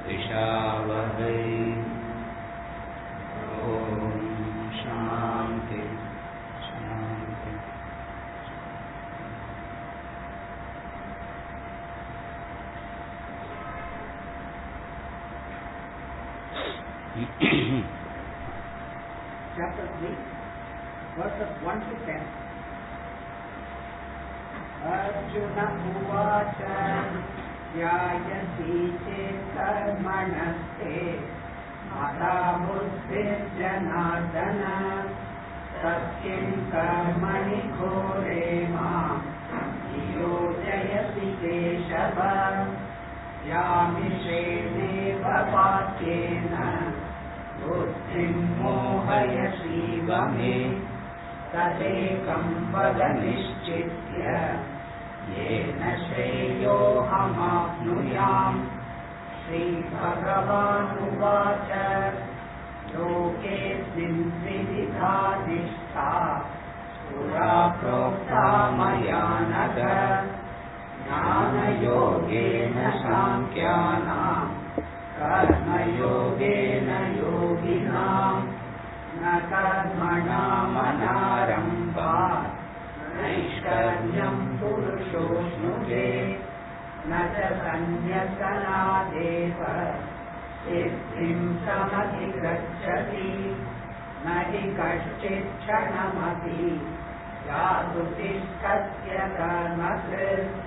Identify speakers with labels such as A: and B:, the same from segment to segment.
A: विशावहै। Om Shanti Shanti.
B: Chapter 3, verses 1 to 10. Arjuna uvacha jayasi chet karmanaste mata buddhirjanardana satkim karmani ghore mam niyojayasi keshava yamisheneva vakyena बुद्धिं मोहयसीव मे तदेकं वद निश्चित्य येन श्रेयोऽहमाप्नुयाम्। श्रीभगवानुवाच लोकेऽस्मिन् त्रिविधा निष्ठा पुरा प्रोक्ता मया नघ ज्ञानयोगेन साङ्ख्यानाम् कर्मयोगेन योगिनाम् न कर्मणामनारम्भात् नैष्कर्म्यम् पुरुषोऽश्नुते न च सन्न्यसनादेव सिद्धिं समधिगच्छति न हि कश्चित् क्षणमपि यातु तिष्ठत्य कर्मकृत्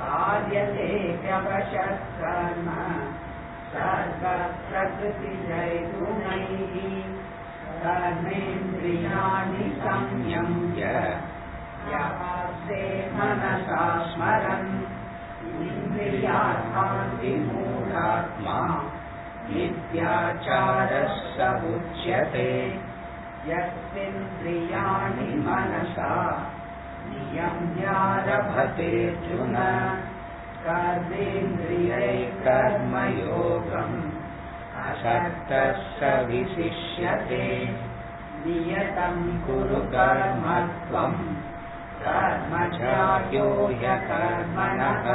B: कार्यते ह्यवशः कर्म सर्वप्रकृतिजैर्गुणैः कर्मेन्द्रियाणि संयम्य यः मनसा स्मरन् इन्द्रियार्थान् विमूढात्मा मिथ्याचारः स उच्यते। यस्मिन्द्रियाणि मनसा नियम्यारभतेऽर्जुन कर्मेन्द्रियै कर्मयोगम् असक्तः स विशिष्यते। नियतं कुरु कर्म त्वं कर्म ज्यायो ह्यकर्मणः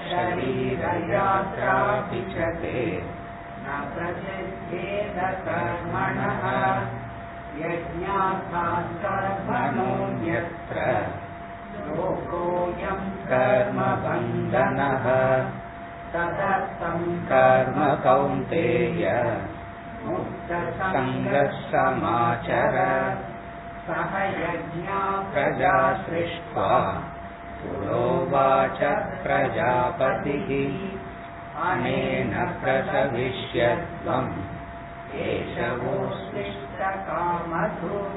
B: शरीरयात्रापि च ते न प्रसिद्धेद कर्मणः यज्ञार्थात् कर्मणोऽन्यत्र लोकोऽयं कर्मबन्धनः। तदर्थं कर्म कौन्तेय मुक्तसङ्गः समाचर। सह यज्ञा प्रजा सृष्ट्वा पुरोवाच प्रजापतिः अनेन प्रसविष्यत्वम् एषवोऽस्मिष्टकामधुक्।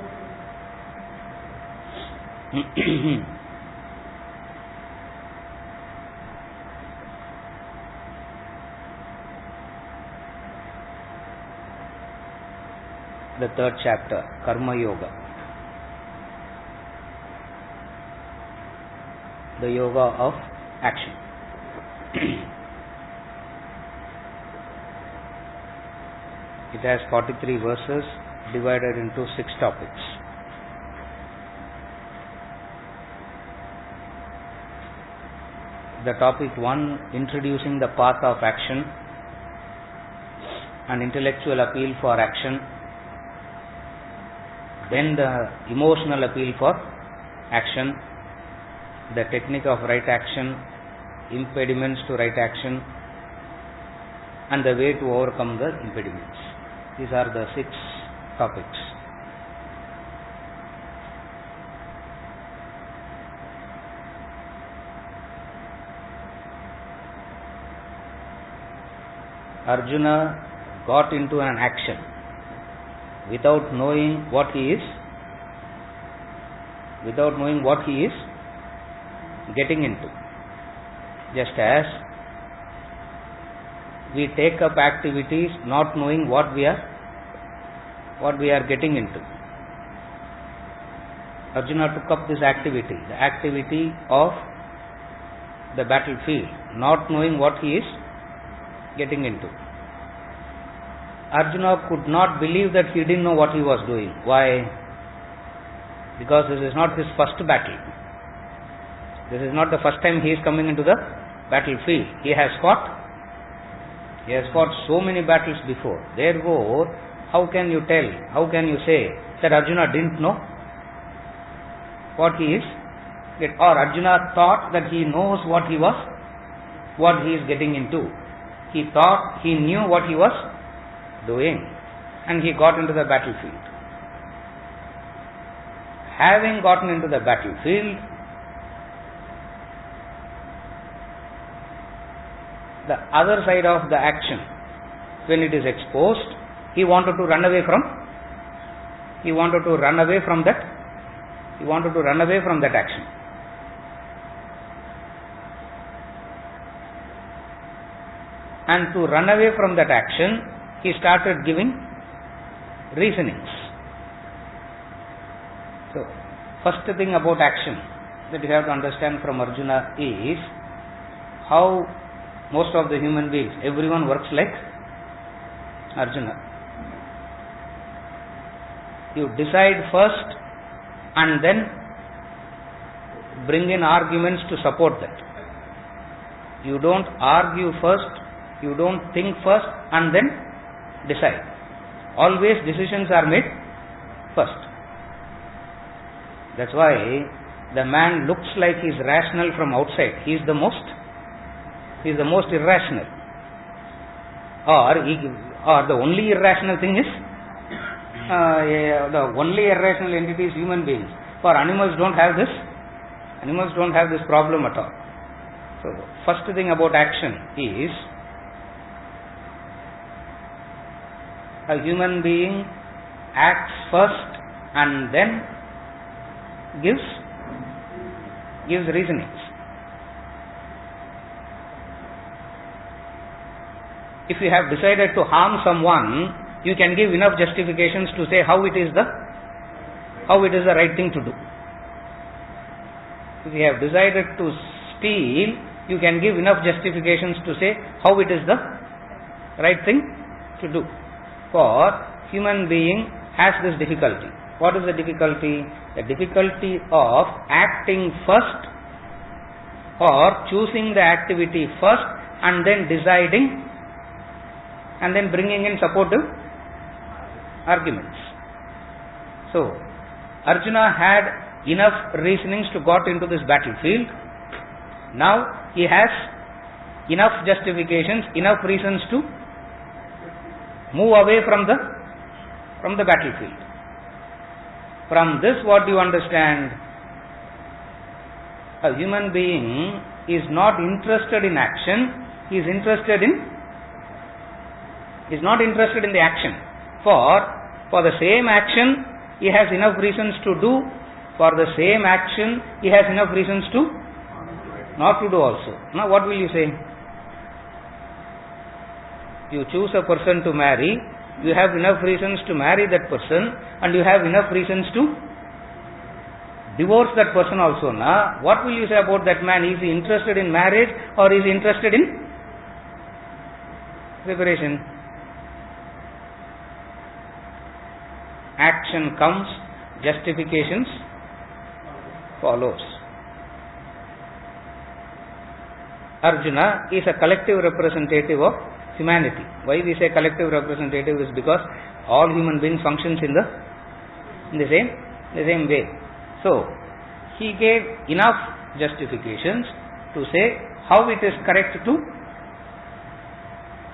A: The third chapter, Karma Yoga. The yoga of action. It has 43 verses divided into 6 topics. The topic 1, introducing the path of action, an intellectual appeal for action. Then the emotional appeal for action, the technique of right action, impediments to right action, and the way to overcome the impediments. These are the 6 topics. Arjuna got into an action without knowing what he is getting into. Just as we take up activities not knowing what we are getting into. Arjuna took up this activity, the activity of the battlefield, not knowing what he is getting into. Arjuna could not believe that he didn't know what he was doing. Why? Because this is not his first battle. This is not the first time he is coming into the battlefield. He has fought He has fought so many battles before. Therefore, how can you tell, how can you say that Arjuna didn't know what he is? Or Arjuna thought that he knows what he is getting into. He thought he knew what he was doing, and he got into the battlefield. Having gotten into the battlefield, the other side of the action, when it is exposed, he wanted to run away from that action. And to run away from that action, he started giving reasonings. So, first thing about action that you have to understand from Arjuna is how most of the human beings, everyone works like Arjuna. You decide first and then bring in arguments to support that. You don't argue first, you don't think first and then decide. Always decisions are made first. That's why the man looks like he is rational from outside. He is the most irrational. Or the only irrational thing is the only irrational entity is human beings. For animals don't have this problem at all. So the first thing about action is a human being acts first and then gives reasonings. If you have decided to harm someone, you can give enough justifications to say how it is the right thing to do. If you have decided to steal, you can give enough justifications to say how it is the right thing to do. For human being has this difficulty. What is the difficulty? The difficulty of acting first or choosing the activity first and then deciding and then bringing in supportive arguments. So, Arjuna had enough reasonings to got into this battlefield. Now, he has enough justifications, enough reasons to move away from the battlefield. From this, what do you understand? A human being is not interested in action, he is not interested in the action. For the same action, he has enough reasons to do. For the same action, he has enough reasons to not to do also. Now, what will you say? You choose a person to marry, you have enough reasons to marry that person, and you have enough reasons to divorce that person also. Now, what will you say about that man? Is he interested in marriage or is he interested in separation? Action comes, justifications follows. Arjuna is a collective representative of humanity. Why we say collective representative is because all human beings functions in the same way. So, he gave enough justifications to say how it is correct to,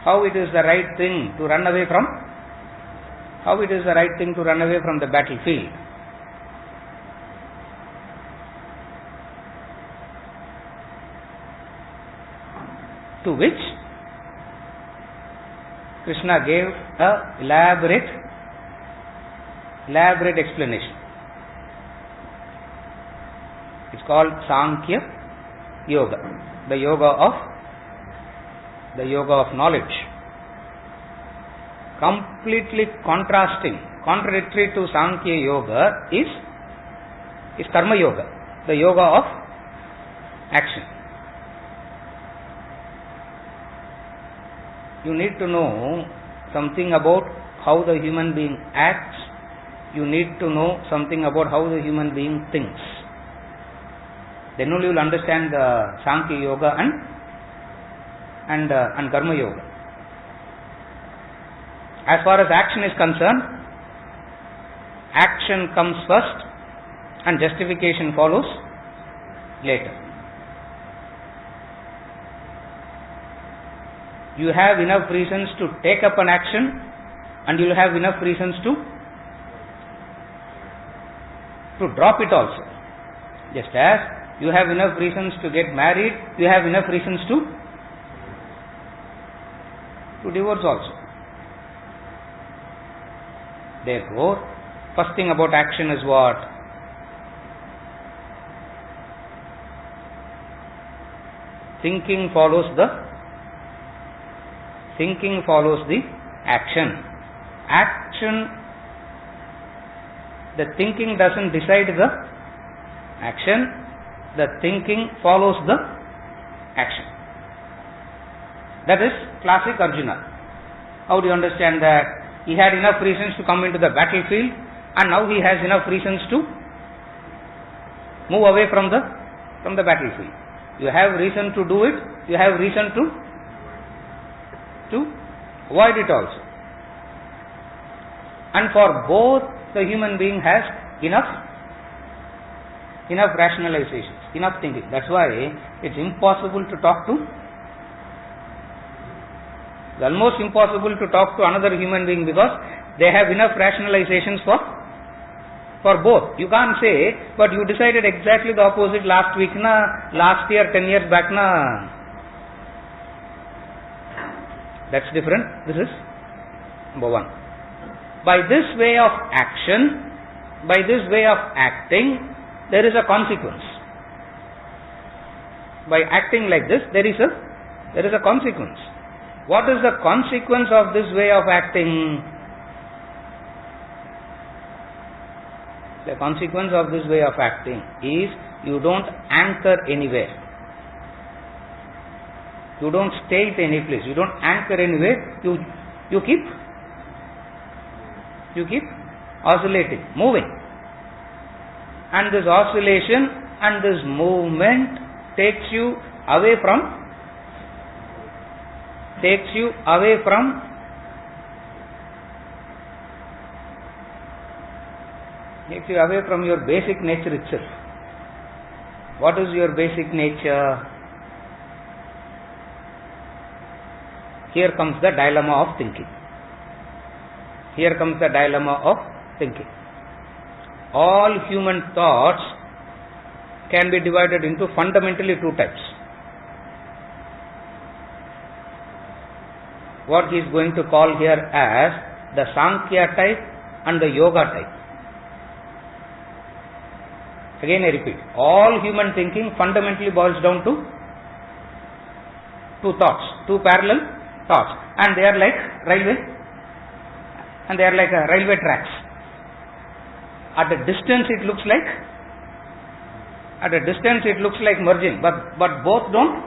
A: how it is the right thing to run away from, the battlefield. To which Krishna gave a elaborate explanation. It's called Sankhya Yoga, the yoga of knowledge. Completely contradictory to Sankhya Yoga is Karma Yoga, the yoga of action. You need to know something about how the human being acts. You need to know something about how the human being thinks. Then only you will understand the Sankhya Yoga and Karma Yoga. As far as action is concerned, action comes first and justification follows later. You have enough reasons to take up an action and you will have enough reasons to drop it also. Just as you have enough reasons to get married, you have enough reasons to divorce also. Therefore, first thing about action is what? Thinking follows the action. The thinking doesn't decide the action, the thinking follows the action. That is classic Arjuna. How do you understand that? He had enough reasons to come into the battlefield and now he has enough reasons to move away from the battlefield. You have reason to do it, you have reason to avoid it also. And for both, the human being has enough rationalizations, enough thinking. That's why it's impossible to talk to, it's almost impossible to talk to another human being because they have enough rationalizations for both. You can't say, but you decided exactly the opposite last week, last year, 10 years back, That's different. This is number one. By this way of action, by this way of acting, there is a consequence. By acting like this, there is a consequence. What is the consequence of this way of acting? The consequence of this way of acting is you don't anchor anywhere. You don't stay at any place. You don't anchor anywhere. You keep oscillating, moving. And this oscillation and this movement takes you away from your basic nature itself. What is your basic nature? Here comes the dilemma of thinking. All human thoughts can be divided into fundamentally two types. What he is going to call here as the Sankhya type and the Yoga type. Again I repeat, all human thinking fundamentally boils down to two thoughts, two parallel thoughts, and they are like railway tracks. At a distance it looks like merging, but both don't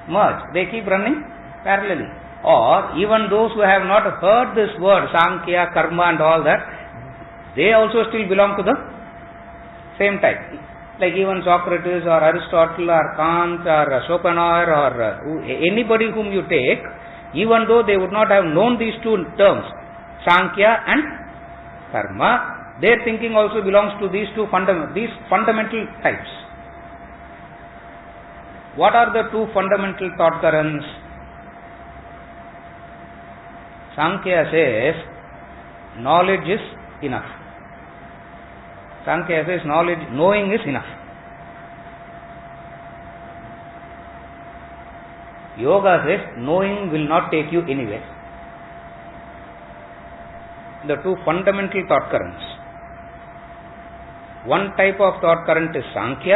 A: merge. They keep running parallelly. Or even those who have not heard this word Sankhya, Karma and all that, they also still belong to the same type. Like even Socrates or Aristotle or Kant or Schopenhauer or anybody whom you take, even though they would not have known these two terms, Sankhya and Karma, their thinking also belongs to these fundamental types. What are the two fundamental thought currents? Sankhya says knowledge is enough. Sankhya says knowing is enough. Yoga says knowing will not take you anywhere. The two fundamental thought currents. One type of thought current is Sankhya,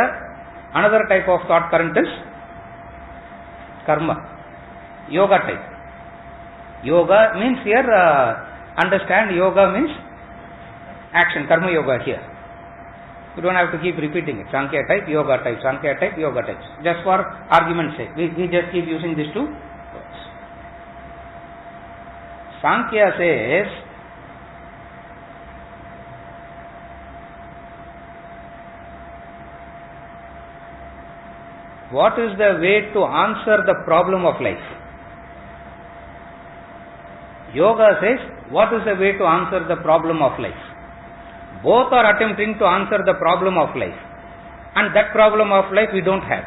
A: another type of thought current is Karma, Yoga type. Yoga means here, understand yoga means action, Karma Yoga here. You don't have to keep repeating it. Sankhya type, Yoga type, Sankhya type, Yoga type. Just for argument's sake, we just keep using these two words. Sankhya says what is the way to answer the problem of life? Yoga says, what is the way to answer the problem of life? Both are attempting to answer the problem of life. And that problem of life we don't have.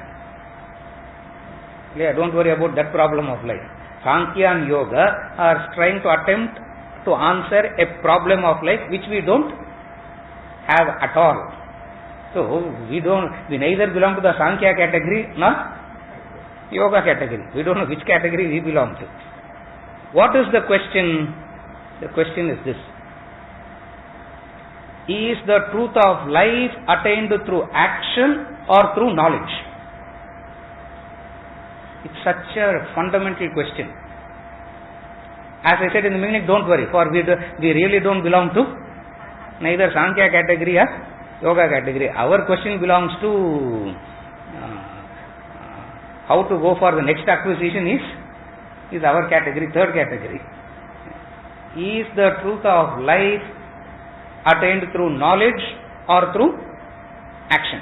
A: Yeah, don't worry about that problem of life. Sankhya and Yoga are trying to attempt to answer a problem of life which we don't have at all. So, we neither belong to the Sankhya category nor Yoga category. We don't know which category we belong to. What is the question? The question is this. Is the truth of life attained through action or through knowledge? It's such a fundamental question. As I said in the beginning, don't worry, for we really don't belong to neither Sankhya category or Yoga category. Our question belongs to how to go for the next acquisition is our category, third category. Is the truth of life attained through knowledge or through action?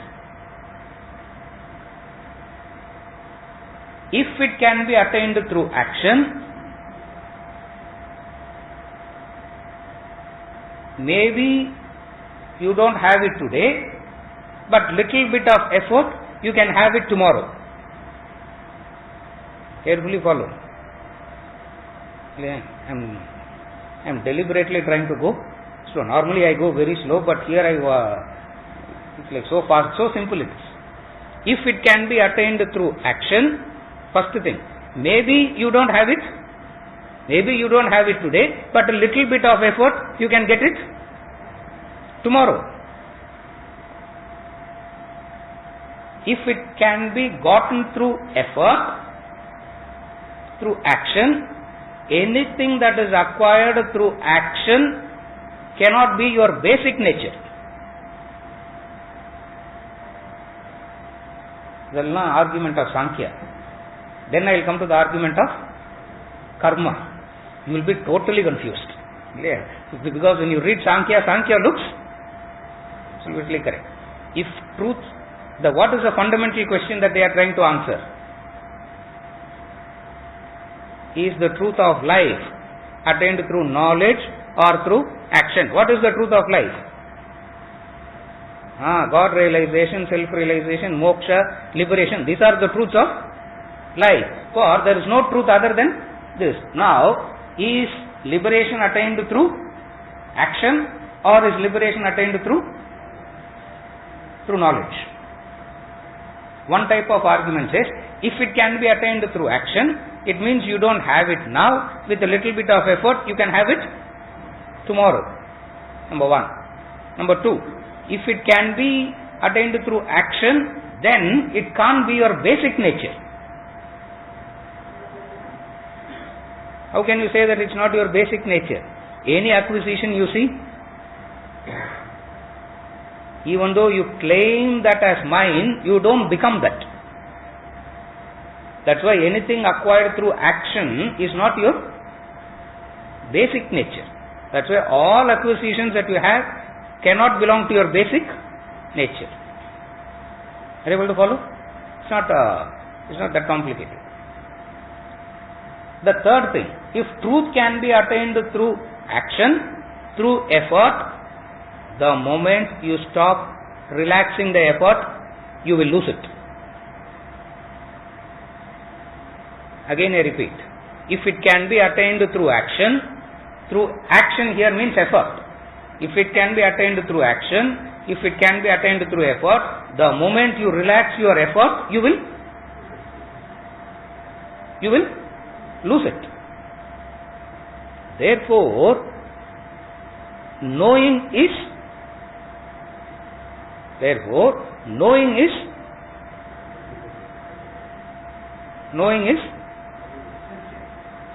A: If it can be attained through action, maybe you don't have it today, but little bit of effort you can have it tomorrow. Carefully follow. I am deliberately trying to go slow. Normally I go very slow, but here it's like so fast, so simple it is. If it can be attained through action, first thing, maybe you don't have it, maybe you don't have it today, but a little bit of effort you can get it tomorrow. If it can be gotten through effort, through action, anything that is acquired through action cannot be your basic nature. This is not argument of Sankhya. Then I will come to the argument of karma. You will be totally confused. Yeah. Because when you read Sankhya, Sankhya looks absolutely correct. If truth, what is the fundamental question that they are trying to answer? Is the truth of life attained through knowledge or through action? What is the truth of life? God realization, self-realization, moksha, liberation. These are the truths of life. For there is no truth other than this. Now, is liberation attained through action or is liberation attained through knowledge? One type of argument says, if it can be attained through action, it means you don't have it now. With a little bit of effort, you can have it tomorrow. Number one. Number two, if it can be attained through action, then it can't be your basic nature. How can you say that it's not your basic nature? Any acquisition you see, even though you claim that as mine, you don't become that. That's why anything acquired through action is not your basic nature. That's why all acquisitions that you have cannot belong to your basic nature. Are you able to follow? It's not that complicated. The third thing, if truth can be attained through action, through effort, the moment you stop relaxing the effort, you will lose it. Again I repeat, if it can be attained through action here means effort. If it can be attained through action, if it can be attained through effort, the moment you relax your effort, you will lose it. Therefore, knowing is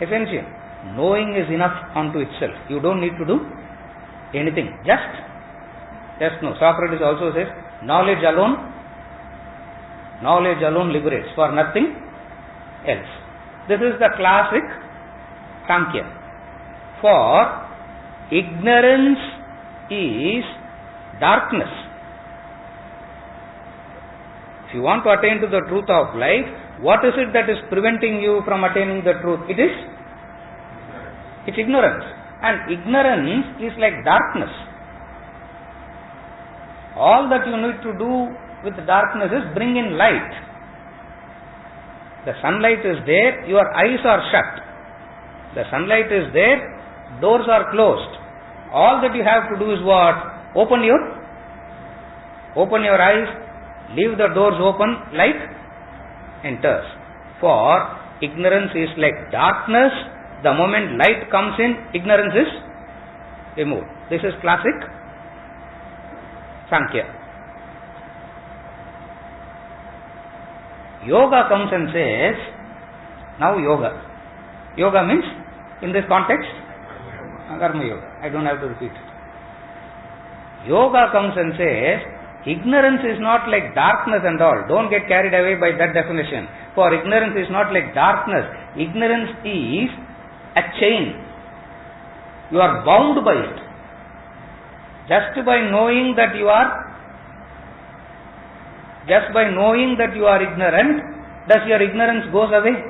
A: essential. Knowing is enough unto itself. You don't need to do anything. Just know. Socrates also says, knowledge alone liberates, for nothing else. This is the classic Sankhya. For ignorance is darkness. If you want to attain to the truth of life, what is it that is preventing you from attaining the truth? It is It's ignorance. And ignorance is like darkness. All that you need to do with darkness is bring in light. The sunlight is there, your eyes are shut. The sunlight is there, doors are closed. All that you have to do is what? Open your eyes, leave the doors open, light enters. For ignorance is like darkness. The moment light comes in, ignorance is removed. This is classic Sankhya. Yoga comes and says, now yoga. Yoga means, in this context, Karma Yoga. I don't have to repeat it. Yoga comes and says, ignorance is not like darkness and all. Don't get carried away by that definition. For ignorance is not like darkness. Ignorance is a chain. You are bound by it. Just by knowing that you are ignorant, does your ignorance goes away?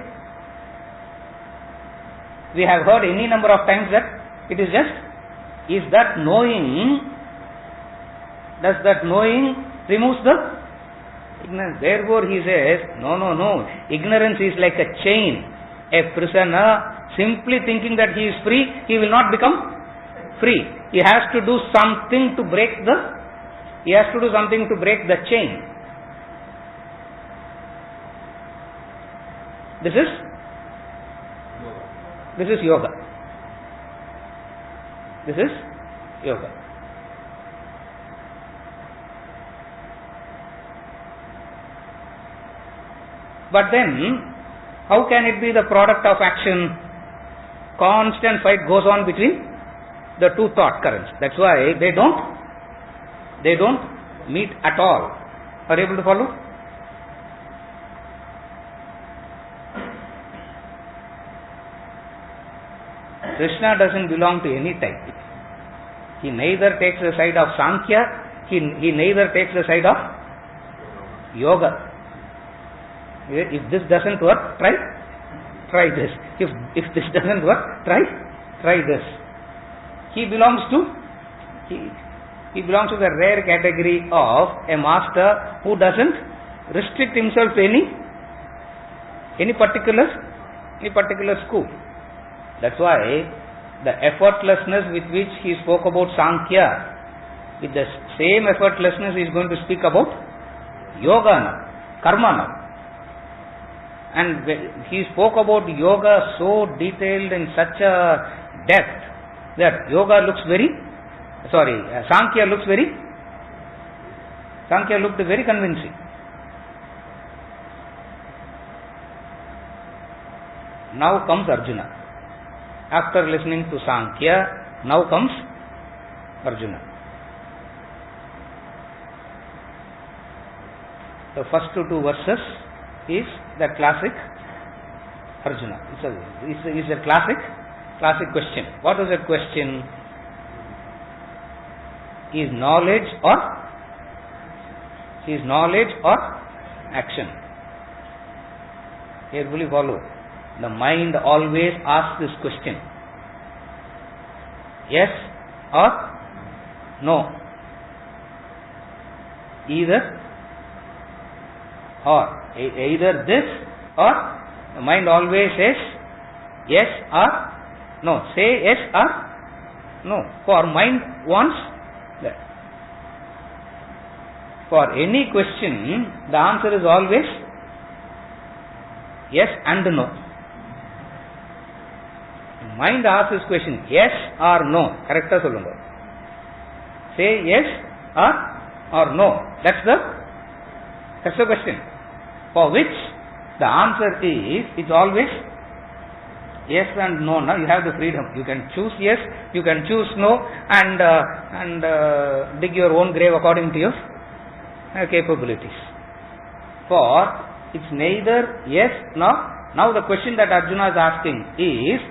A: We have heard any number of times that it is just, is that knowing, does that knowing removes the ignorance? Therefore he says, no, ignorance is like a chain. A prisoner simply thinking that he is free, he will not become free. He has to do something to break the chain. This is yoga. This is yoga. But then, how can it be the product of action? Constant fight goes on between the two thought currents. That's why they don't meet at all. Are you able to follow? Krishna doesn't belong to any type. He neither takes the side of Sankhya, he neither takes the side of yoga. If this doesn't work, try this. If this doesn't work, try this. He belongs to the rare category of a master who doesn't restrict himself to any particular school. That's why the effortlessness with which he spoke about Sankhya, with the same effortlessness he is going to speak about yoga now, karma now. And he spoke about yoga so detailed in such a depth that Sankhya looked very convincing. Now comes Arjuna. After listening to Sankhya, now comes Arjuna. The first two verses is the classic Arjuna. It's a classic question. What is the question? Is knowledge or action? Carefully follow. The mind always asks this question. Yes or no? Either this or the mind always says yes or no. Say yes or no. For mind wants that. For any question, the answer is always yes and no. Mind asks this question, yes or no. Correct or solunga. Say yes or no. That's the question. For which the answer is, it's always yes and no. Now you have the freedom. You can choose yes, you can choose no, and dig your own grave according to your capabilities. For it's neither yes nor. Now the question that Arjuna is asking is,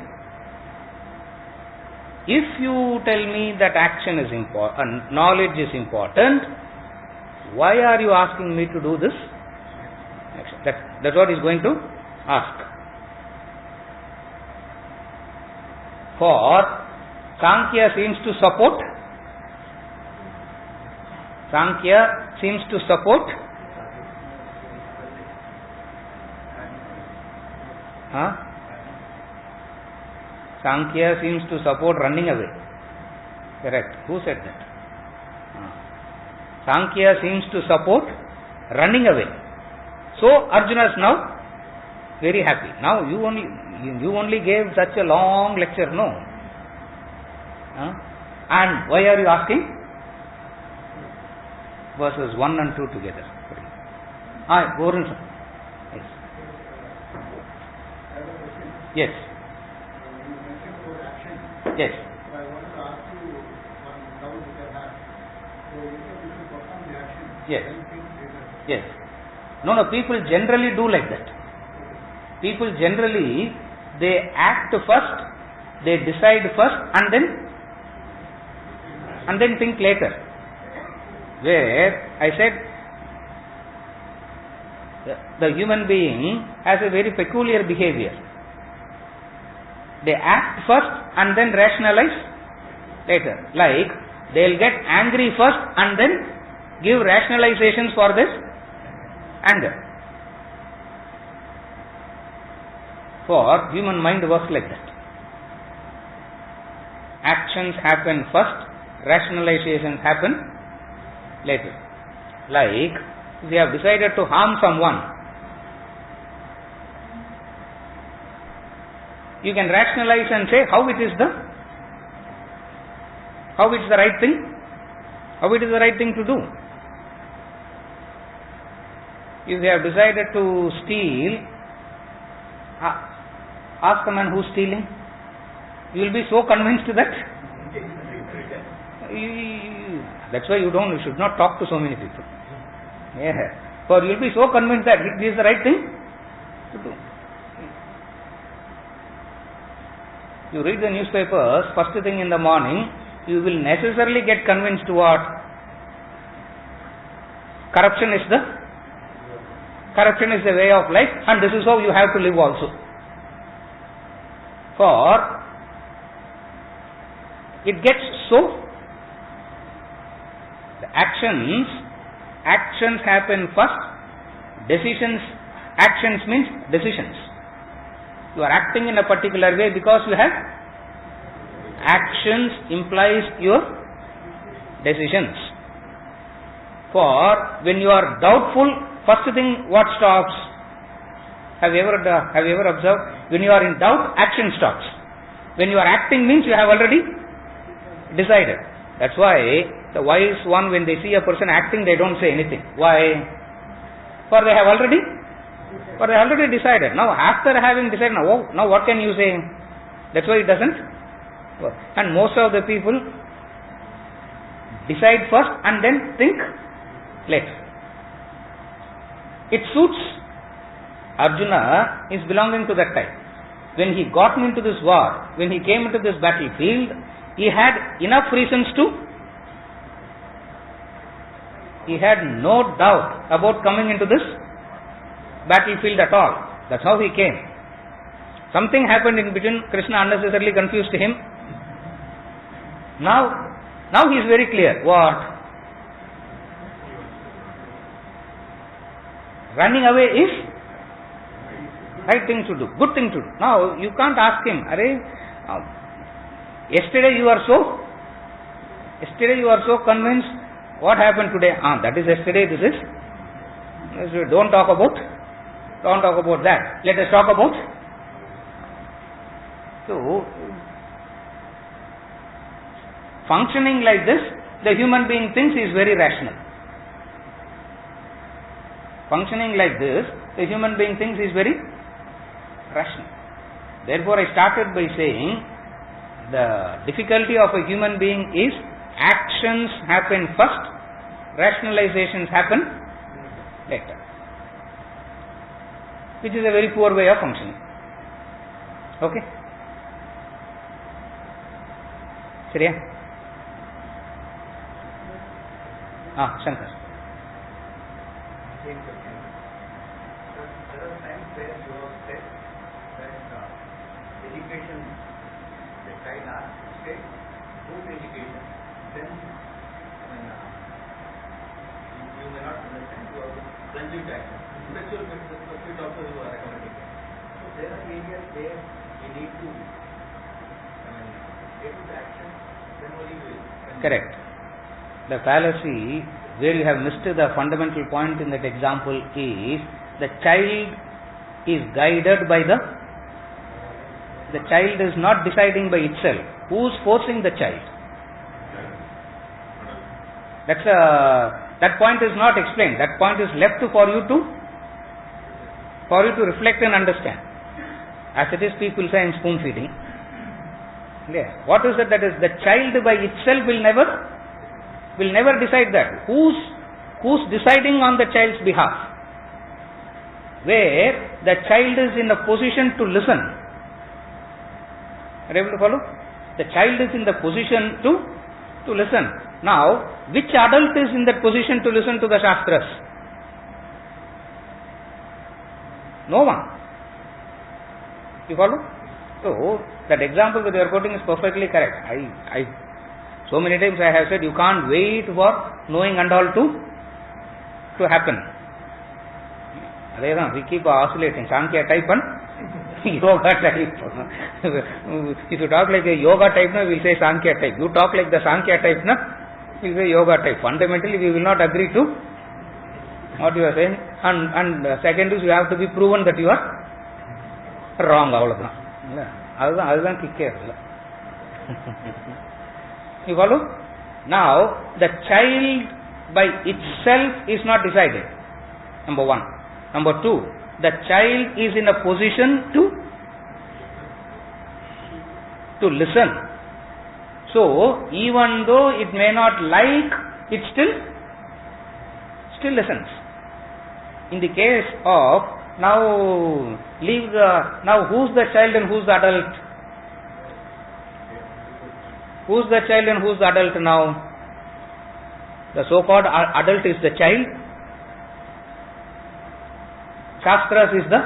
A: if you tell me that action is important, knowledge is important, why are you asking me to do this action? That's what he's going to ask. For Sankhya seems to support. Sankhya seems to support. Sankhya seems to support running away. Correct. Who said that? Sankhya seems to support running away. So Arjuna is now very happy. Now you only gave such a long lecture, no? And why are you asking? Verses 1 and 2 together. Goran. Yes. Yes. Yes.
C: I want to ask you one doubt which I have. So you said you should perform the action.
A: Yes.
C: Then think later.
A: Yes. No, people generally do like that. People generally, they act first, they decide first, and then think later. Where I said the human being has a very peculiar behavior. They act first and then rationalize later. Like they'll get angry first and then give rationalizations for this anger. For human mind works like that. Actions happen first, rationalizations happen later. Like if we have decided to harm someone, you can rationalize and say how it is the right thing, how it is the right thing to do. If we have decided to steal, ask the man who's stealing. You will be so convinced that that's why you should not talk to so many people. Yeah. For you will be so convinced that it is the right thing to do. You read the newspapers first thing in the morning, you will necessarily get convinced what? Corruption is the way of life, and this is how you have to live also. For it gets so. The actions happen first. Actions means decisions. You are acting in a particular way because you have actions implies your decisions. For when you are doubtful, first thing what stops? Have you ever observed? When you are in doubt, action stops. When you are acting means you have already decided. That's why the wise one, when they see a person acting, they don't say anything. Why? For they have already decided. Now after having decided, now what can you say? That's why it doesn't work. And most of the people decide first and then think later. It suits Arjuna, is belonging to that type. When he got into this war, when he came into this battlefield, he had enough reasons he had no doubt about coming into this battlefield at all. That's how he came. Something happened in between. Krishna unnecessarily confused him. Now he is very clear. What? Running away is right thing to do, good thing to do. Now you can't ask him, yesterday you are so convinced. What happened today? That is yesterday. This is. Don't talk about that. Let us talk about. So, functioning like this, the human being thinks he is very rational. Functioning like this, the human being thinks he is very rational. Therefore, I started by saying the difficulty of a human being is actions happen first, rationalizations happen later, which is a very poor way of functioning. Okay? Seriya? Shankar.
C: There are times where you have said that education, the take good education, then you may not understand, you have to plunge into action. Spiritual pursuit also you are recommending. So there are areas where we need to get into action, then only we will.
A: Correct. The fallacy where you have missed the fundamental point in that example is the child is guided by the child is not deciding by itself. Who is forcing the child? That point is not explained. That point is left for you to reflect and understand. As it is, people say in spoon feeding. Yeah. What is it? That is, the child by itself will never decide that. Who's deciding on the child's behalf? Where the child is in a position to listen. Are you able to follow? The child is in the position to listen. Now, which adult is in that position to listen to the Shastras? No one. You follow? So, that example that you are quoting is perfectly correct. So many times I have said you can't wait for knowing and all to happen. We keep oscillating. Sankhya type and yoga type. If you talk like a yoga type, we will say Sankhya type. You talk like the Sankhya type, we will say yoga type. Fundamentally, we will not agree to what you are saying. And second is you have to be proven that you are wrong. That's kick. You follow? Now, the child by itself is not decided. Number one. Number two, the child is in a position to listen. So, even though it may not like, it still listens. In the case of now who's the child and who's the adult? Who's the child and who's the adult now? The so-called adult is the child. Shastras is the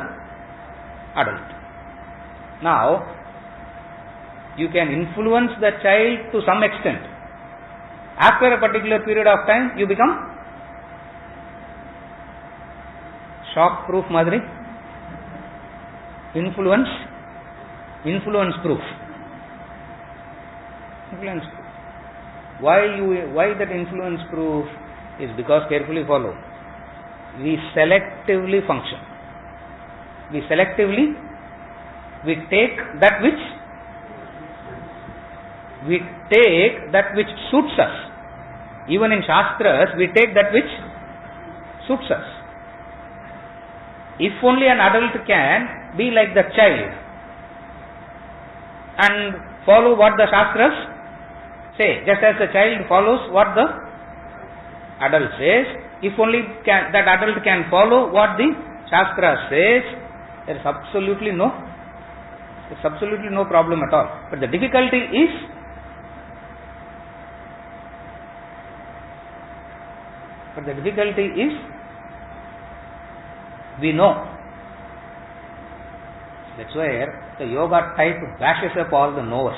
A: adult. Now, you can influence the child to some extent. After a particular period of time, you become shock-proof, Madhuri. Influence proof. Why that influence proof is because, carefully follow, we selectively function. We take that which suits us. Even in Shastras, we take that which suits us. If only an adult can be like the child and follow what the Shastras say, just as the child follows what the adult says, if only that adult can follow what the Shastra says, there is absolutely no problem at all. But the difficulty is we know. That's where the yoga type bashes up all the knowers.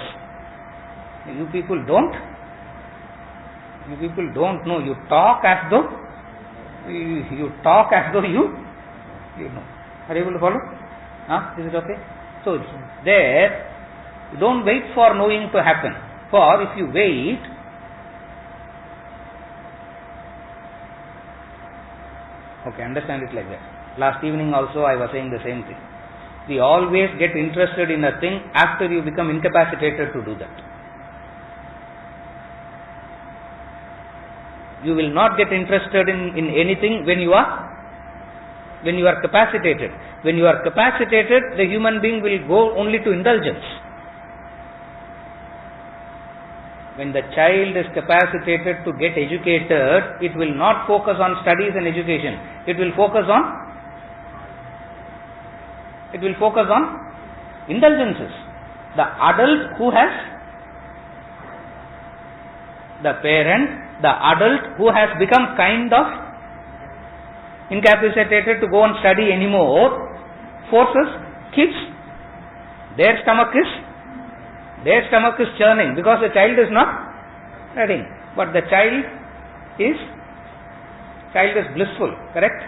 A: You people don't know. You talk as though you know. Are you able to follow? Is it okay? So there, you don't wait for knowing to happen. For if you wait, okay, understand it like that. Last evening also I was saying the same thing. We always get interested in a thing after you become incapacitated to do that. You will not get interested in anything when you are capacitated. When you are capacitated, the human being will go only to indulgence. When the child is capacitated to get educated, it will not focus on studies and education. It will focus on indulgences. The adult who has, the parent, the adult who has become kind of incapacitated to go and study anymore, forces kids, their stomach is Their stomach is churning because the child is not eating. But the child is blissful, correct?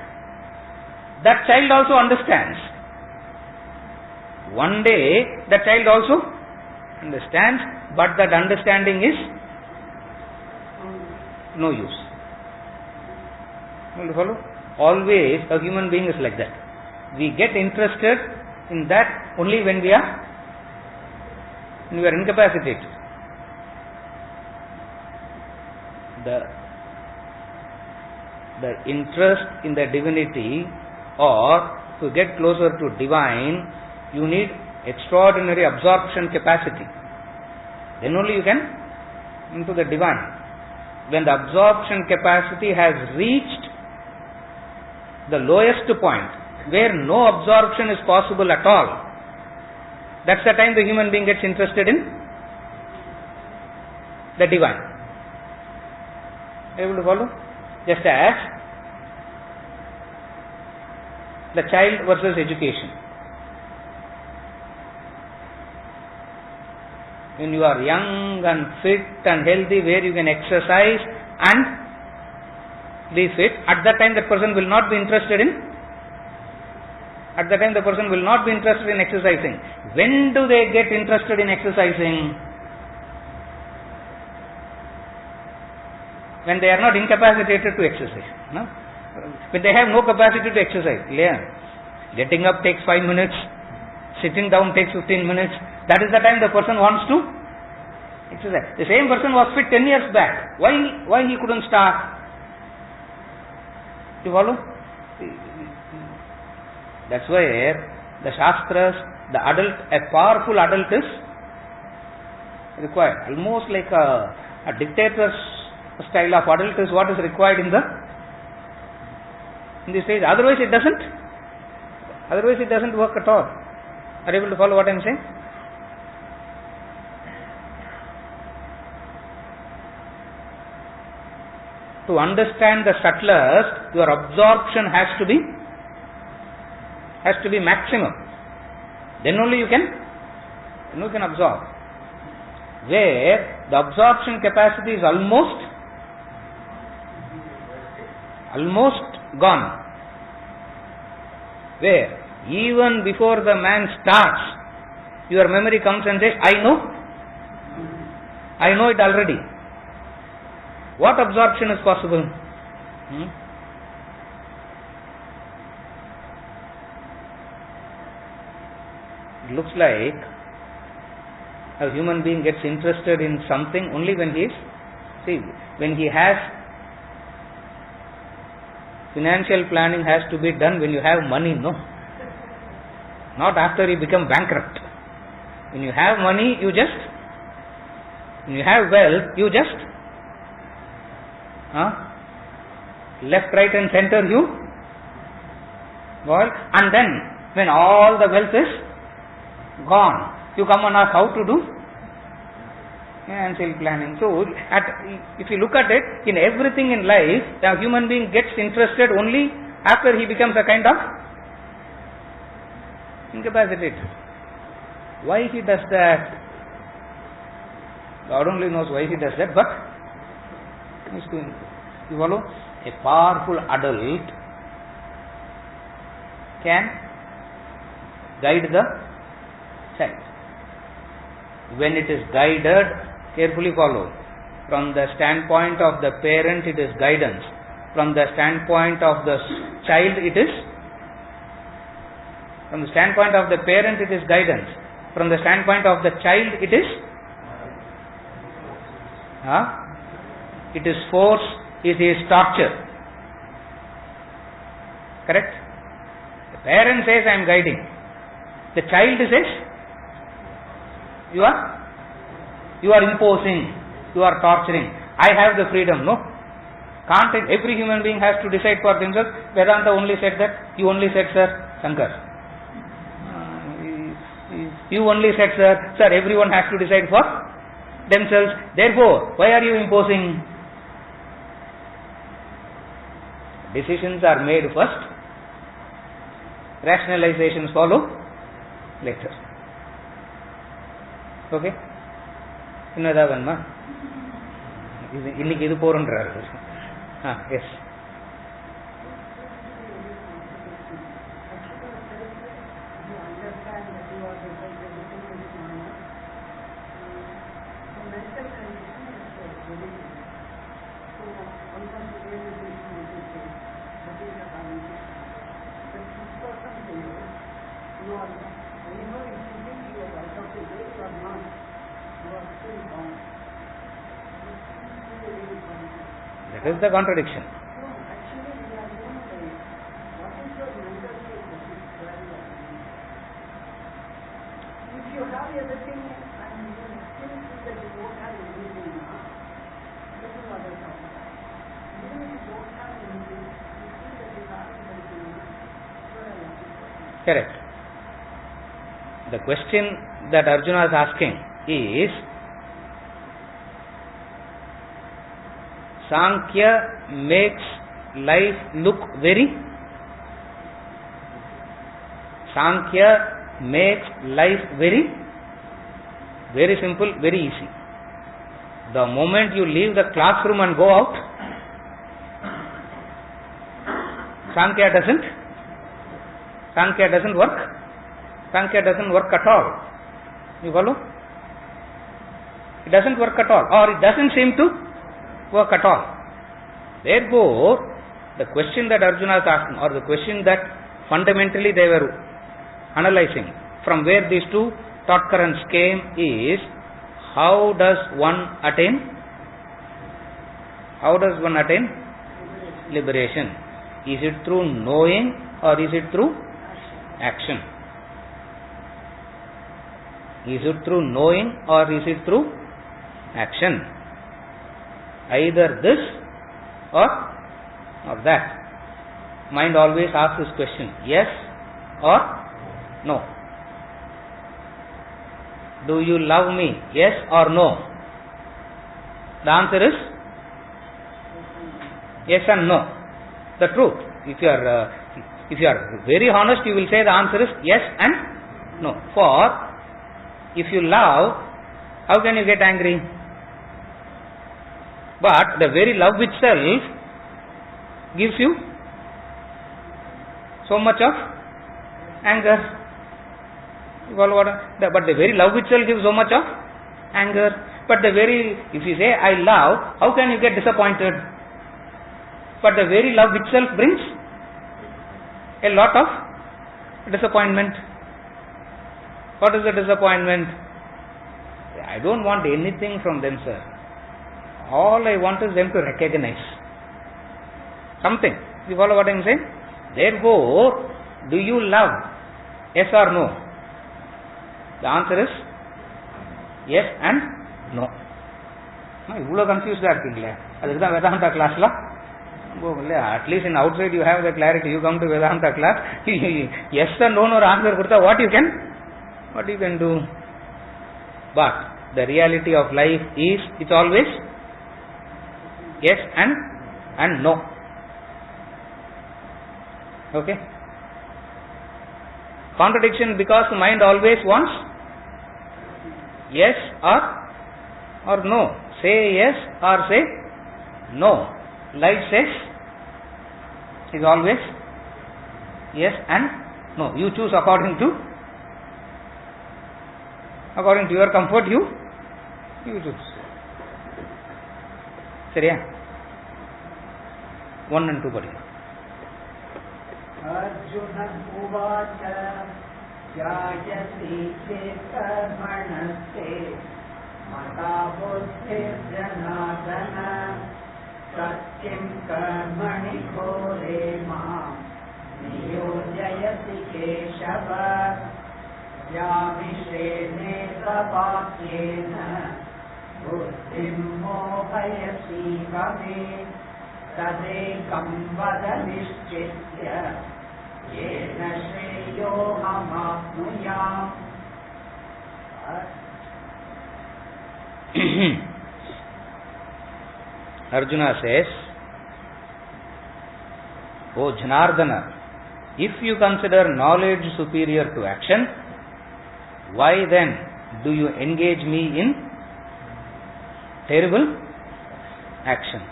A: That child also understands. One day, the child also understands, but that understanding is no use. You follow? Always a human being is like that. We get interested in that only when we are incapacitated. The interest in the divinity, or to get closer to divine, you need extraordinary absorption capacity. Then only you can into the divine. When the absorption capacity has reached the lowest point, where no absorption is possible at all, that's the time the human being gets interested in the divine. Able to follow? Just as the child versus education. When you are young and fit and healthy, where you can exercise and be fit, at that time that person will not be interested in exercising. When do they get interested in exercising? When they are not incapacitated to exercise. No? When they have no capacity to exercise. Getting up takes 5 minutes, sitting down takes 15 minutes. That is the time the person wants to exercise. The same person was fit 10 years back. Why he couldn't start? You follow? That's where the Shastras, a powerful adult is required. Almost like a dictator's style of adult is what is required in this stage. Otherwise it doesn't work at all. Are you able to follow what I am saying? To understand the subtlest, your absorption has to be maximum. Then only you can absorb. Where the absorption capacity is almost gone. Where even before the man starts, your memory comes and says, I know it already. What absorption is possible? It looks like a human being gets interested in something only when he has financial planning has to be done when you have money, no. Not after you become bankrupt. When you have money, when you have wealth, you just left, right and center you boil, and then when all the wealth is gone, you come and ask how to do financial planning. So, if you look at it, in everything in life, the human being gets interested only after he becomes a kind of incapacitated. Why he does that? God only knows why he does that, but he's doing it. You follow? A powerful adult can guide the child. When it is guided, carefully follow. From the standpoint of the parent, it is guidance. From the standpoint of the child, it is guidance. From the standpoint of the child, it is force, it is torture. Correct? The parent says, I am guiding. The child says, you are imposing, you are torturing. I have the freedom. No. Can't it? Every human being has to decide for themselves. Vedanta only said that. You only said, sir, Shankar. You only said, sir, everyone has to decide for themselves. Therefore, why are you imposing? Decisions are made first. Rationalizations follow later. Okay? இன்னும் ஏதாவது வேணுமா? இன்னைக்கு இது போறன்றாரு. S. That is the contradiction. Correct. The question that Arjuna is asking is, Sankhya makes life look very simple, very easy. The moment you leave the classroom and go out, Sankhya doesn't work. Sankhya doesn't work at all. You follow? It doesn't work at all, or it doesn't seem to work at all. Therefore, the question that Arjuna is asking, or the question that fundamentally they were analyzing, from where these two thought currents came, is how does one attain liberation? Is it through knowing or is it through action? Is it through knowing or is it through action? Either this or that. Mind always asks this question, yes or no. Do you love me? Yes or no? The answer is yes and no. The truth. If you are very honest, you will say the answer is yes and no. For if you love, how can you get angry? But the very love itself gives you so much of anger. But the very love itself gives so much of anger. But if you say I love, how can you get disappointed? But the very love itself brings a lot of disappointment. What is the disappointment? I don't want anything from them, sir. All I want is them to recognize something. You follow what I am saying? Therefore, do you love? Yes or no? The answer is yes and no. இவ்வளோ கன்ஃபியூஸ்டாக இருக்கீங்களே, அதுக்கு தான் வேதாந்தா கிளாஸ்லாம் இல்லையா? At least in outside you have the clarity. You come to Vedanta class, yes and நோன்னு ஒரு answer கொடுத்தா what you can do? But the reality of life is it's always yes and no. Okay? Contradiction because the mind always wants yes or no. Say yes or say no. Life says is always yes and no. You choose according to your comfort. You choose. சரியா? 1 and 2 படிங்க.
B: Arjuna uvacha jayati chetarmanaste mata buddhi janadana satyam karmani kore ma niyojayati keshava yamishene tapakyena buddhim mohayasi vame तदेकं वद निश्चित्य येन श्रेयोऽहमाप्नुयाम्.
A: Arjuna says, O Janardana, if you consider knowledge superior to action, why then do you engage me in terrible action.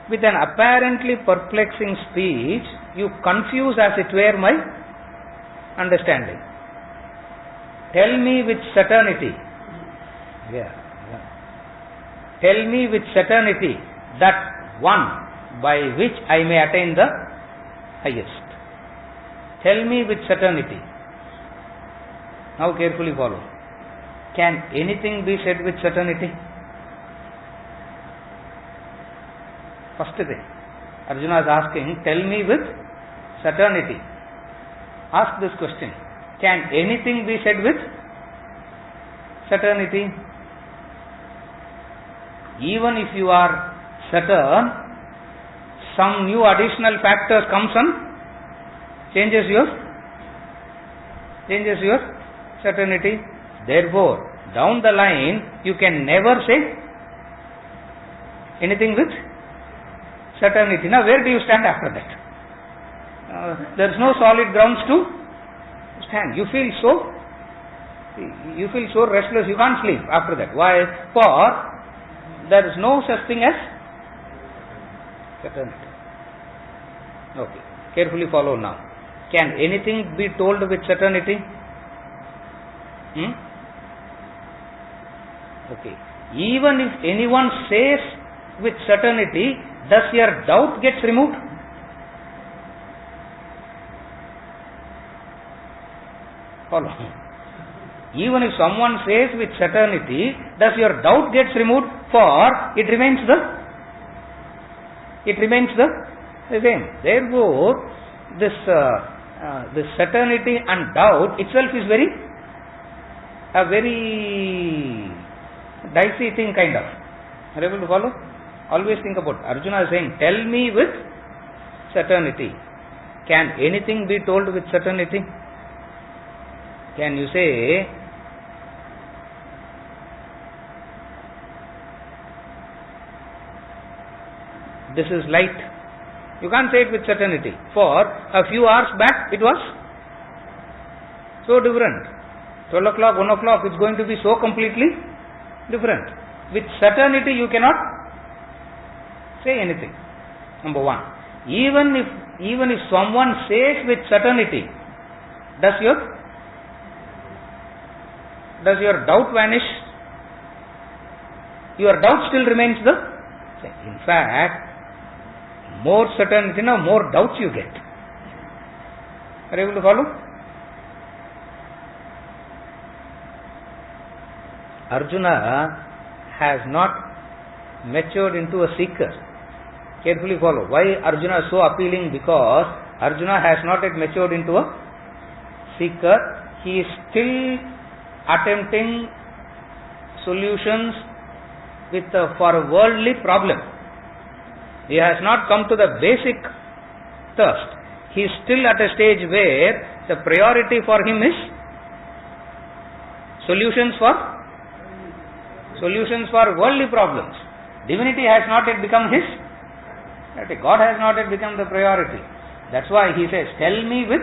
A: With an apparently perplexing speech, you confuse as it were my understanding. Tell me with certainty. Tell me with certainty that one by which I may attain the highest. Tell me with certainty. Now carefully follow. Can anything be said with certainty? First thing, Arjuna is asking, tell me with certainty. Ask this question. Can anything be said with certainty? Even if you are certain, some new additional factors comes and changes your certainty. Therefore, down the line, you can never say anything with certainty. Now, where do you stand after that? There is no solid grounds to stand. You feel so restless, you can't sleep after that. Why? For there is no such thing as certainty. Okay, carefully follow now. Can anything be told with certainty? Okay. Even if anyone says with certainty, does your doubt gets removed? Follow. Even if someone says with certainty, does your doubt gets removed? For it remains the same. Therefore, this certainty and doubt itself is a very dicey thing kind of. Are you able to follow? Always think about. Arjuna is saying, tell me with certainty. Can anything be told with certainty? Can you say, this is light? You can't say it with certainty. For a few hours back, it was so different. 12 o'clock, 1 o'clock, it's going to be so completely different. With certainty, you cannot say anything. Number one. Even if someone says with certainty, does your doubt vanish? Your doubt still remains the same. In fact, more certainty, more doubts you get. Are you able to follow? Arjuna has not matured into a seeker. Carefully follow. Why Arjuna is so appealing? Because Arjuna has not yet matured into a seeker. He is still attempting solutions for a worldly problem. He has not come to the basic thirst. He is still at a stage where the priority for him is solutions for worldly problems. Divinity has not yet become his priority. God has not yet become the priority. That's why he says, tell me with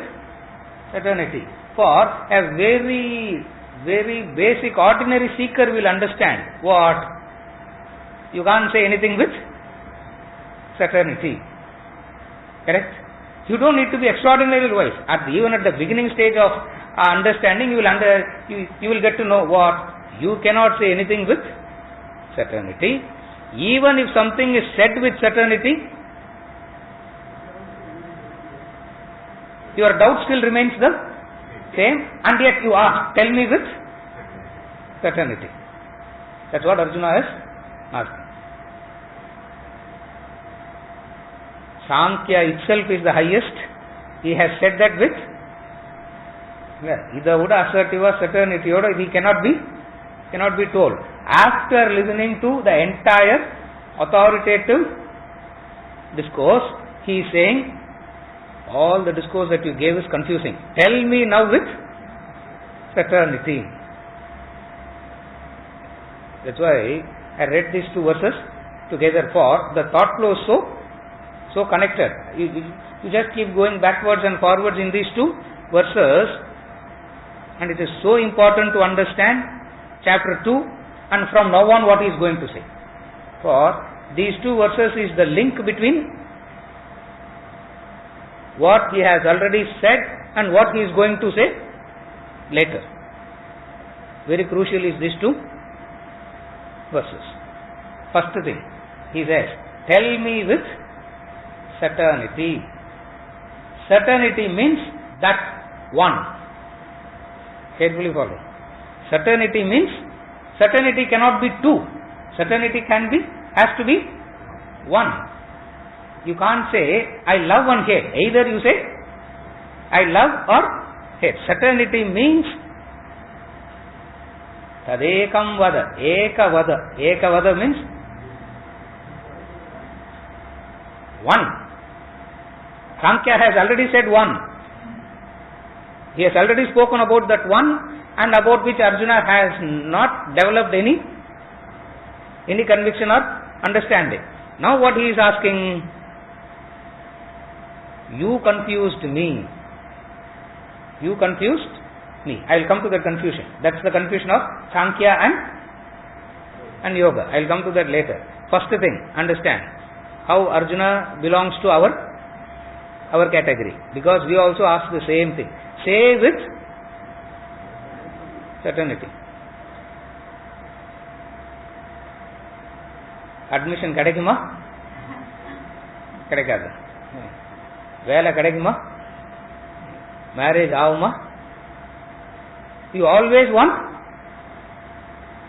A: certainty. For a very, very basic ordinary seeker will understand what? You can't say anything with certainty. Correct? You don't need to be extraordinarily wise. Even at the beginning stage of understanding, you will get to know what? You cannot say anything with certainty. Even if something is said with certainty, your doubt still remains the same, and yet you ask, tell me with certainty. That's what Arjuna is asking. Sankhya itself is the highest. He has said that with without assertive certainty, he cannot be told. After listening to the entire authoritative discourse, he is saying, all the discourse that you gave is confusing. Tell me now with certainty. That's why I read these two verses together, for the thought flow is so connected. You just keep going backwards and forwards in these two verses, and it is so important to understand chapter 2 and from now on what he is going to say. For these two verses is the link between what he has already said and what he is going to say later. Very crucial is these two verses. First thing, he says, tell me with certainty. Certainty means that one. Carefully follow. Certainty means, certainty cannot be two. Certainty has to be one. You can't say, I love and hate. Either you say, I love or hate. Certainty means, tadekam vada, eka vada. Eka vada means one. Sankhya has already said one. He has already spoken about that one, and about which Arjuna has not developed any conviction or understanding. Now what he is asking, you confused me. You confused me. I will come to that confusion. That's the confusion of Sankhya and Yoga. I will come to that later. First thing, understand how Arjuna belongs to our category. Because we also ask the same thing. Say with certainty. Admission கிடைக்குமா? கிடைக்காது. வேலை கிடைக்குமா? Marriage ஆகுமா? You always want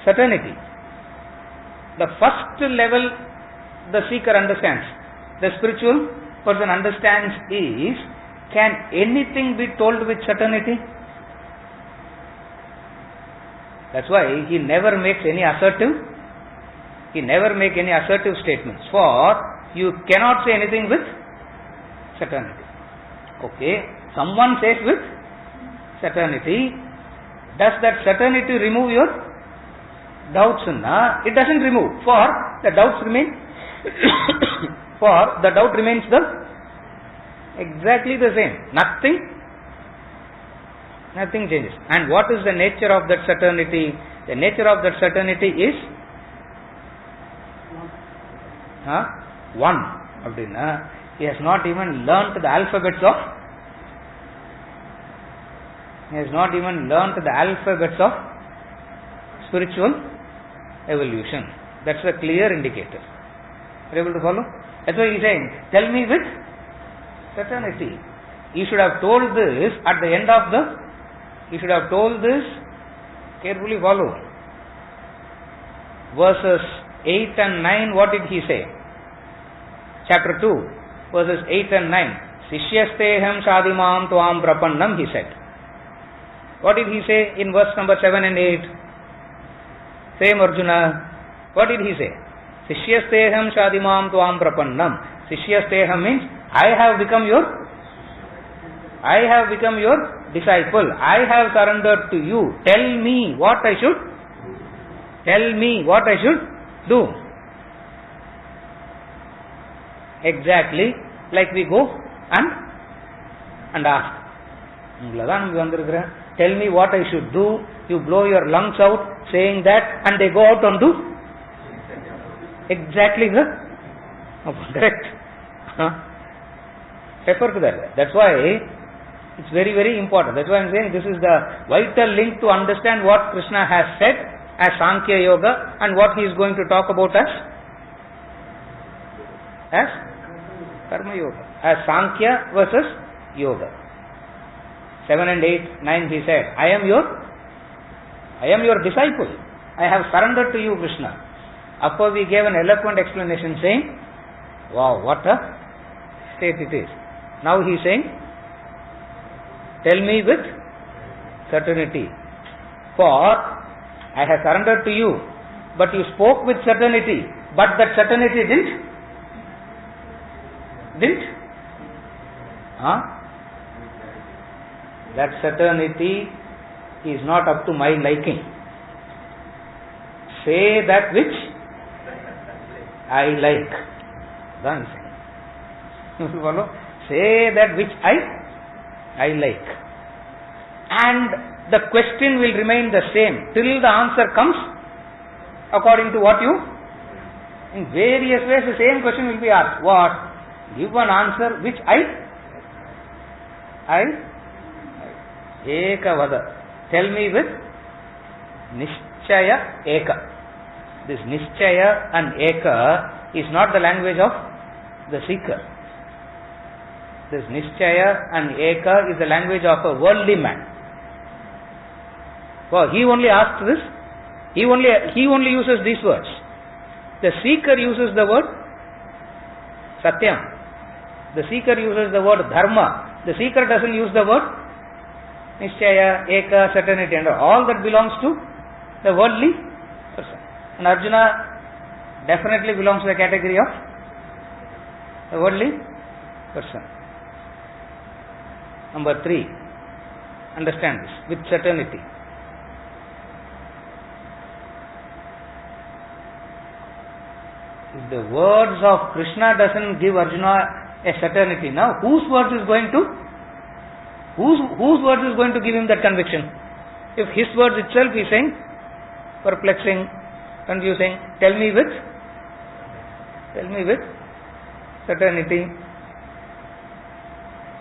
A: certainty. The first level the seeker understands, the spiritual person understands is, can anything be told with certainty? That's why he never makes any assertive statements. For you cannot say anything with certainty. Okay, someone says with certainty. Does that certainty remove your doubts? It doesn't remove. For the doubts remain. For the doubt remains exactly the same. Nothing changes. And what is the nature of that certainty? The nature of that certainty is one. He has not even learnt the alphabets of spiritual evolution. That's a clear indicator. Are you able to follow? That's why he is saying, tell me with certainty. You should have told this at the end of carefully follow. Verses 8 and 9, what did he say? Chapter 2, verses 8 and 9. Sishyasteham shadimam tuam prapannam, he said. What did he say in verse number 7 and 8? Same Arjuna. What did he say? Sishyasteham shadimam tuam prapannam. Sishyasteham means, I have become your disciple. I have surrendered to you. Tell me what I should do. Exactly like we go and ask. Tell me what I should do. You blow your lungs out saying that, and they go out and do exactly the correct. Refer to that. That's why it's very, very important. That's why I'm saying this is the vital link to understand what Krishna has said as Sankhya Yoga and what he is going to talk about as Karma Yoga. As Sankhya versus Yoga. 7 and 8, 9 he said, I am your disciple. I have surrendered to you, Krishna. After we gave an eloquent explanation saying, wow, what a state it is. Now he is saying, tell me with certainty. For I have surrendered to you, but you spoke with certainty, but that certainty didn't? That certainty is not up to my liking. Say that which I like. Follow? Say that which I like. And the question will remain the same till the answer comes according to what you? In various ways the same question will be asked. What? Give an answer which I Eka vada. Tell me with Nischaya Eka. This Nischaya and Eka is not the language of the seeker. This Nischaya and Eka is the language of a worldly man. Well, he only asked this. He only uses these words. The seeker uses the word Satyam. The seeker uses the word Dharma. The seeker doesn't use the word Nischaya, Eka, certainty, and all that belongs to the worldly person. And Arjuna definitely belongs to the category of the worldly person. Number 3, understand this with certainty. If the words of Krishna doesn't give Arjuna a certainty, now whose words is going to give him that conviction? If his words itself is saying perplexing, confusing, tell me with certainty.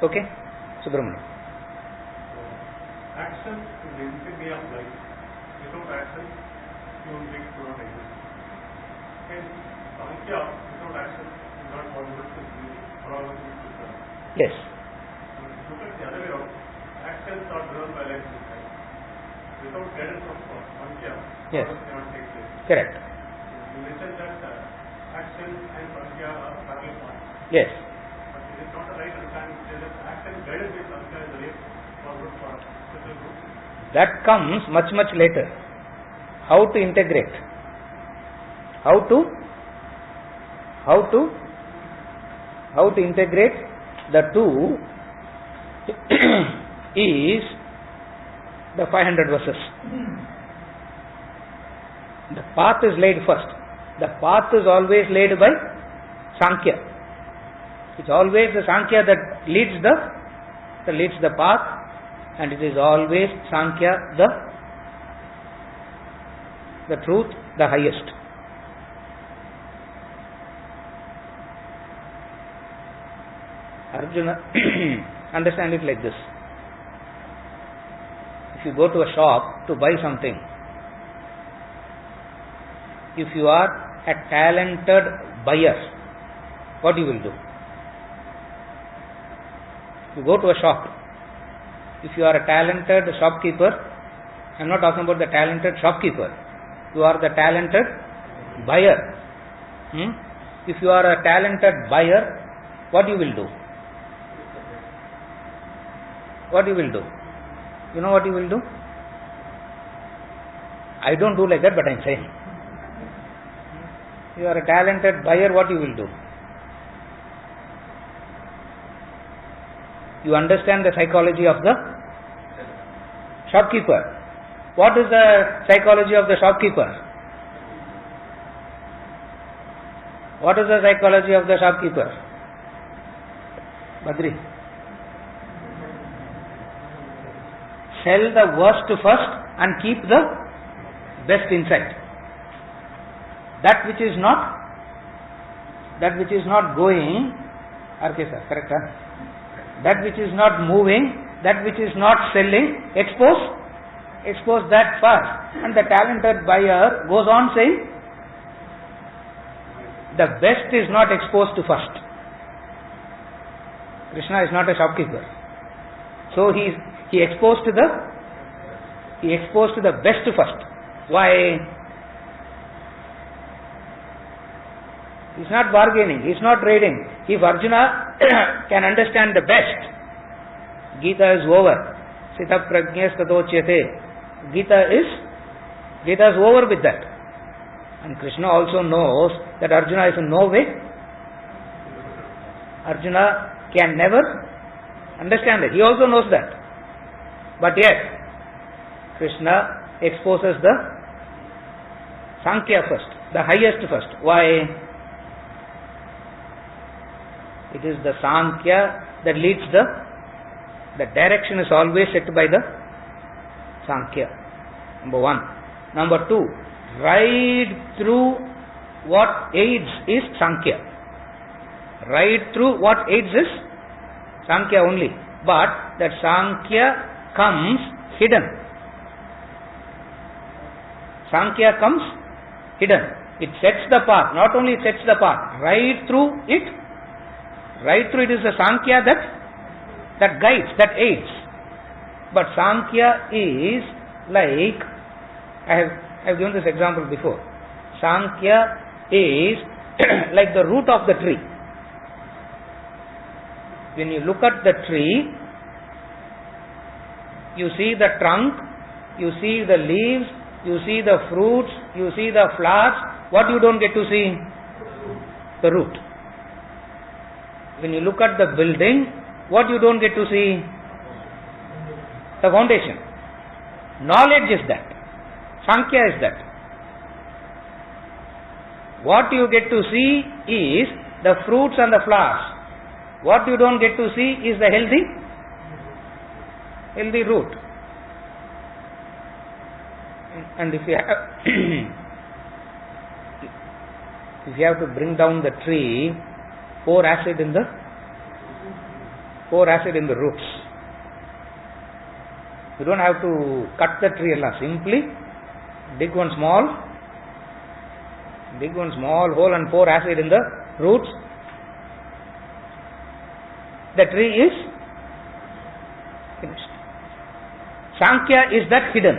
A: Okay, Subramanian.
D: Action is the insignia of life. Without action, human beings do not exist. And Sankhya, without action, is not possible to be probably to serve.
A: Yes.
D: Look at the other way around. Actions are driven by life in life. Without guidance of Sankhya,
A: Yes.
D: progress cannot take place.
A: Correct.
D: You mentioned that action and Sankhya are parallel paths.
A: Yes.
D: But it is not the right understanding to say that action guided by Sankhya is the way forward for special group.
A: That comes much later. How to integrate? How to integrate the two is the 500 verses. The path is laid first. The path is always laid by Sankhya. It's always the Sankhya that leads the path, and it is always Sankhya the truth, the highest. Arjuna, understand it like this. If you go to a shop to buy something, if you are a talented buyer, what you will do? You go to a shop. If you are a talented shopkeeper, I am not talking about the talented shopkeeper. You are the talented buyer. If you are a talented buyer, what you will do? What you will do? You know what you will do? I don't do like that, but I am saying. You are a talented buyer, what you will do? You understand the psychology of the shopkeeper. What is the psychology of the shopkeeper? What is the psychology of the shopkeeper? Badri. Sell the worst first and keep the best inside. That which is not going, RK sir, correct? That which is not moving, that which is not selling, expose that first. And the talented buyer goes on saying, the best is not exposed to first. Krishna is not a shopkeeper. So he exposed to the best first. Why? He is not bargaining, he is not trading. If Arjuna can understand the best, Gita is over. Sita prajñas tatochyate. Gita is over with that. And Krishna also knows that Arjuna is in no way. Arjuna can never understand it. He also knows that. But yet, Krishna exposes the Sankhya first, the highest first. Why? It is the Sankhya that leads the direction is always set by the Sankhya. Number 1. Number 2, Right through what aids is Sankhya. Right through what aids is Sankhya only. But that Sankhya comes hidden. Sankhya comes hidden. It sets the path. Not only it sets the path, right through it is the Sankhya that guides, that aids. But Sankhya is like, I have given this example before. Sankhya is like the root of the tree. When you look at the tree, you see the trunk, you see the leaves, you see the fruits, you see the flowers. What you don't get to see? The root. When you look at the building, what you don't get to see? The foundation. Knowledge is that. Sankhya is that. What you get to see is the fruits and the flowers. What you don't get to see is the healthy root. And if you have to bring down the tree, pour acid in the roots. You don't have to cut the tree alone. Simply dig one small hole and pour acid in the roots. The tree is finished. Sankhya is that hidden.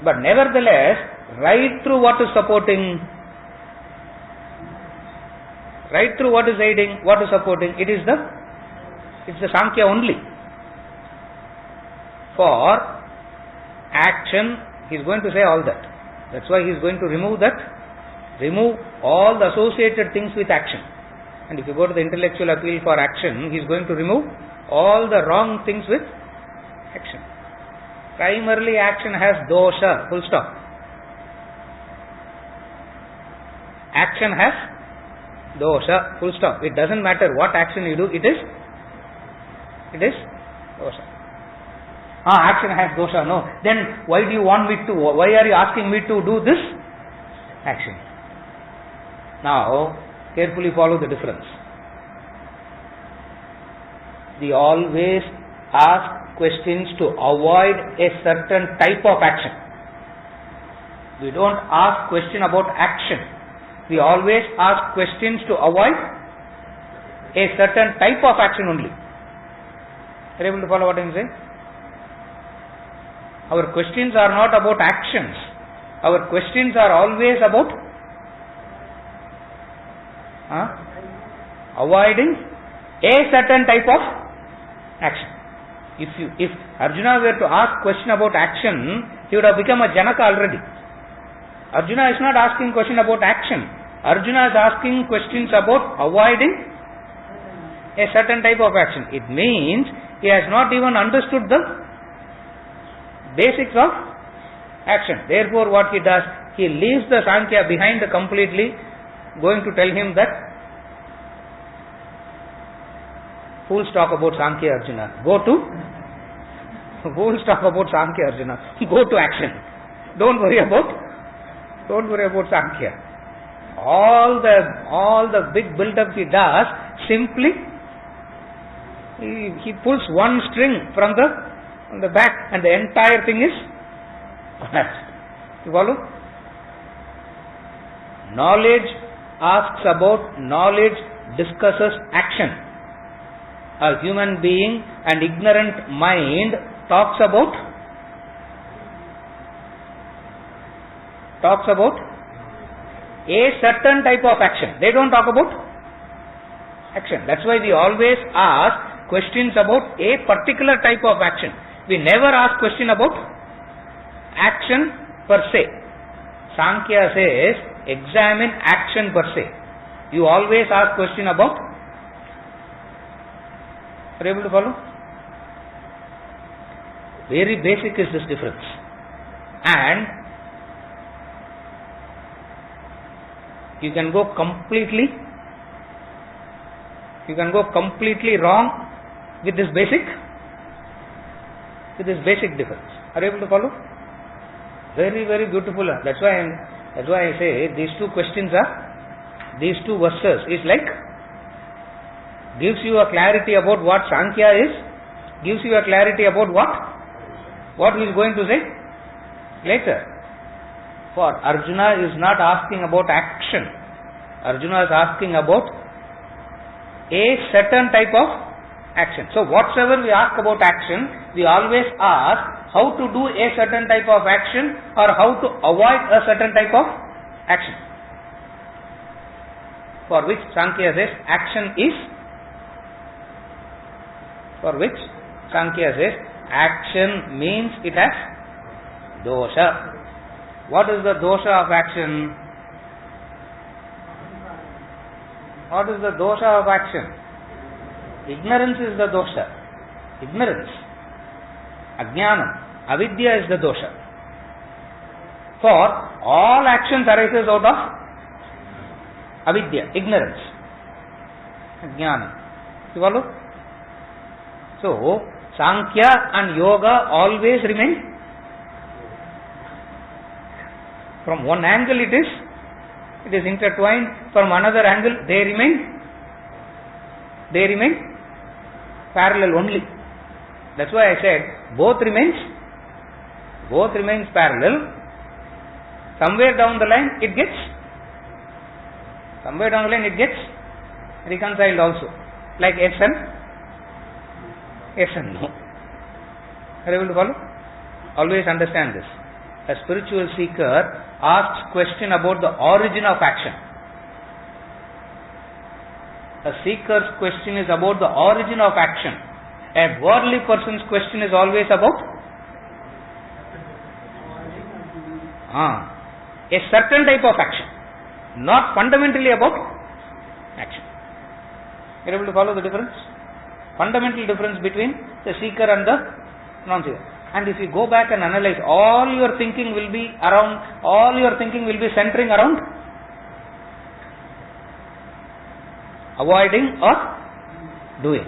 A: But nevertheless, right through what is supporting, right through what is aiding, what is supporting, it's the Sankhya only. For action, he is going to say all that. That's why he is going to remove all the associated things with action. And if you go to the intellectual appeal for action, he is going to remove all the wrong things with action. Primarily action has dosha, full stop. Action has dosha, full stop. It doesn't matter what action you do, it is dosha. Action has dosha, no. Then why are you asking me to do this action? Now, carefully follow the difference. We always ask questions to avoid a certain type of action. We don't ask question about action. We always ask questions to avoid a certain type of action only. Are you able to follow what I am saying? Our questions are not about actions. Our questions are always about avoiding a certain type of action. If Arjuna were to ask question about action, he would have become a Janaka already. Arjuna is not asking question about action. Arjuna is asking questions about avoiding a certain type of action. It means he has not even understood the basics of action. Therefore, what he does, he leaves the Sankhya behind completely, going to tell him that full stop about Sankhya Arjuna. Full stop about Sankhya Arjuna. Go to action. Don't worry about Sankhya. All the big build-up he does, simply he pulls one string from the back and the entire thing is collapsed. You follow? Knowledge asks about, knowledge discusses action. A human being and ignorant mind talks about a certain type of action. They don't talk about action. That's why we always ask questions about a particular type of action. We never ask question about action per se. Sankhya says examine action per se. You always ask question about. Are you able to follow? Very basic is this difference. And you can go completely wrong with this basic difference. Are you able to follow? Very, very beautiful. That's why I say these two questions these two verses is like gives you a clarity about what Sankhya is, gives you a clarity about what he is going to say later. For Arjuna is not asking about action. Arjuna is asking about a certain type of action. So whatsoever we ask about action, we always ask how to do a certain type of action or how to avoid a certain type of action. For which Sankhya says action is, for which Sankhya says action means it has dosha. What is the dosha of action? What is the dosha of action? Ignorance is the dosha. Ignorance. Ajnanam. Avidya is the dosha. For all actions arises out of avidya, ignorance. Ajnanam. You follow? So, Sankhya and Yoga always remain. From one angle it is intertwined, from another angle they remain parallel only. That's why I said both remains parallel. Somewhere down the line it gets reconciled also. Like yes and no. Are you able to follow? Always understand this. A spiritual seeker asks question about the origin of action. A seeker's question is about the origin of action. A worldly person's question is always about a certain type of action, not fundamentally about action. You are able to follow the difference? Fundamental difference between the seeker and the non-seeker. And if you go back and analyze, all your thinking will be centering around avoiding or doing.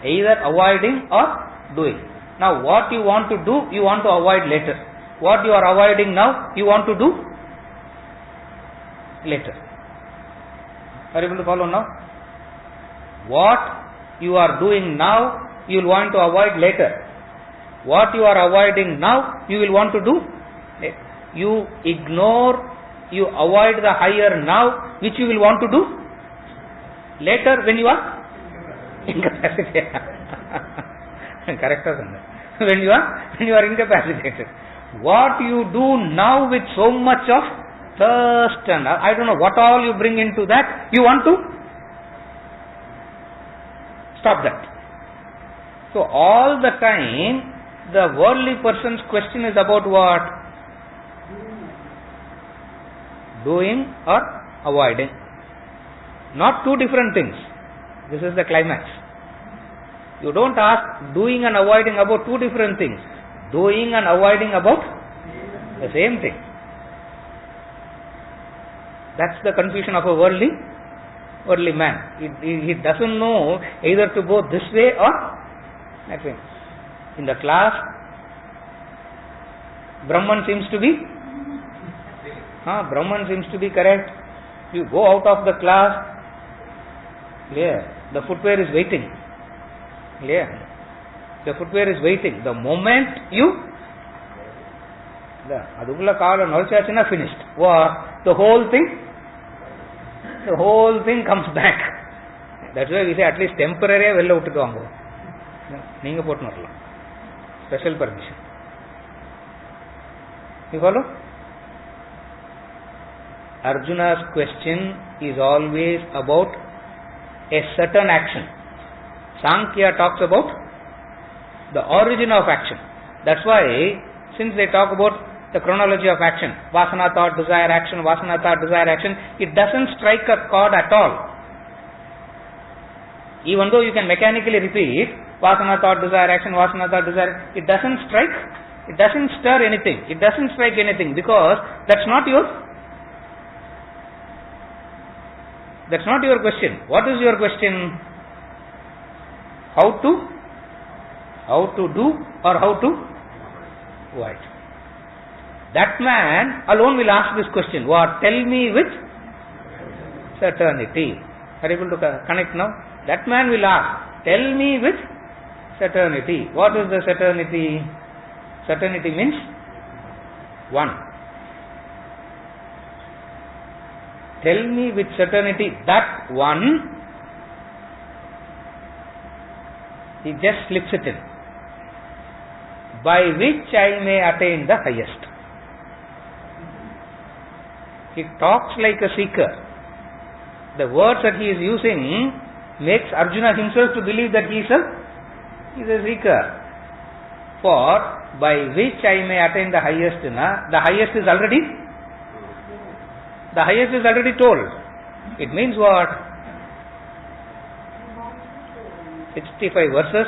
A: Either avoiding or doing. Now what you want to do, you want to avoid later. What you are avoiding now, you want to do later. Are you able to follow now? What you are doing now, you will want to avoid later. What you are avoiding now, you will want to do. You ignore, you avoid the higher now, which you will want to do later when you are incapacitated. Correct or not? When you are incapacitated. What you do now with so much of thirst and I don't know what all you bring into that, you want to stop that. So all the time, the worldly person's question is about what? Doing or avoiding. Not two different things. This is the climax. You don't ask doing and avoiding about two different things. Doing and avoiding about the same thing. That's the confusion of a worldly man. He doesn't know either to go this way or that way. In the class, Brahman seems to be correct. You go out of the class, the footwear is waiting. The footwear is waiting. The moment you finished. The whole thing comes back. That's why we say at least temporary well out to ango. Neenga pottu varala. Special permission. You follow? Arjuna's question is always about a certain action. Sankhya talks about the origin of action. That's why, since they talk about the chronology of action, vasana, thought, desire, action, vasana, thought, desire, action, it doesn't strike a chord at all. Even though you can mechanically repeat, vasana, thought, desire, action, vasana, thought, desire, it doesn't stir anything. It doesn't strike anything because that's not your question. What is your question? How to do or how to avoid. That man alone will ask this question. What? Tell me with certainty. Are you able to connect now? That man will ask, tell me with certainty. What is the certainty? Certainty means one. Tell me with certainty that one. He just slips it in. By which I may attain the highest. He talks like a seeker. The words that he is using makes Arjuna himself to believe that he is a seeker. For by which I may attain the highest, the highest is already told. It means what? 65 verses.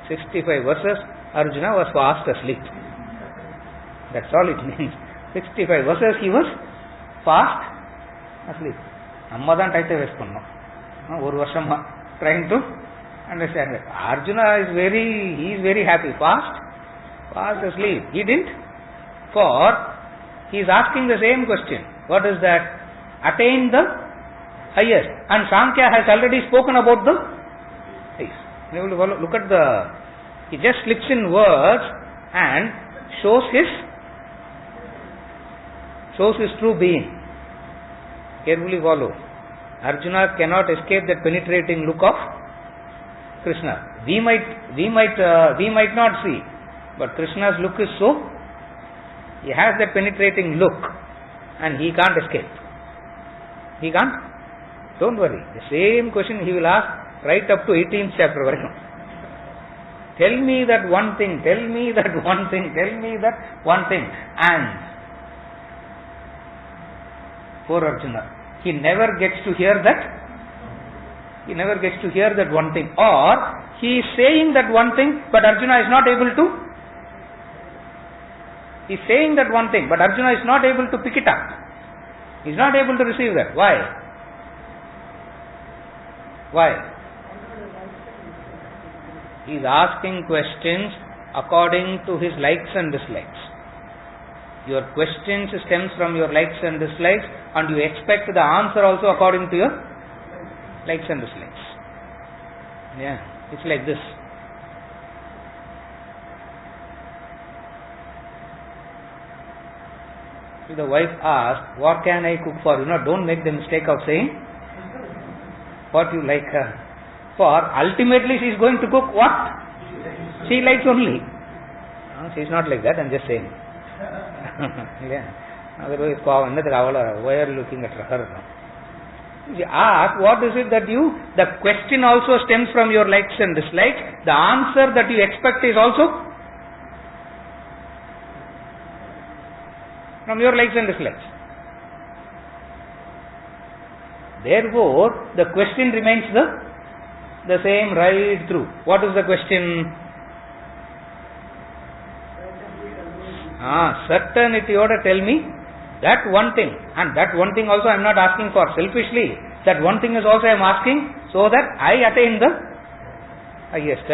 A: 65 verses. Arjuna was fast asleep. That's all it means. 65 verses he was fast asleep. Amma dhaan tight vestunnom. Oru varsham trying to understand that. Arjuna is very happy. Fast asleep. He didn't. For he is asking the same question. What is that? Attain the highest. And Sankhya has already spoken about the highest. Look at he just slips in words and shows his true being. Carefully follow. Arjuna cannot escape that penetrating look of Krishna. We might not see, but Krishna's look is so. He has that penetrating look, and he can't escape. He can't. Don't worry. The same question he will ask right up to 18th chapter. Tell me that one thing. Tell me that one thing. Tell me that one thing. And poor Arjuna, he never gets to hear that. He never gets to hear that one thing. Or he is saying that one thing, but Arjuna is not able to. He is saying that one thing, but Arjuna is not able to pick it up. He is not able to receive that. Why? He is asking questions according to his likes and dislikes. Your questions stems from your likes and dislikes, and you expect the answer also according to your likes and dislikes. Yeah, it's like this. If the wife asks, what can I cook for? Don't make the mistake of saying what you like. For ultimately she is going to cook what she likes only. She is not like that, I am just saying. Yeah. Otherwise, why are you looking at her? She asks, what is it that the question also stems from your likes and dislikes. The answer that you expect is also from your likes and dislikes. Therefore, the question remains the same right through. What is the question? Certainty order, tell me that one thing. And that one thing also I am not asking for selfishly. That one thing is also I am asking so that I attain the highest.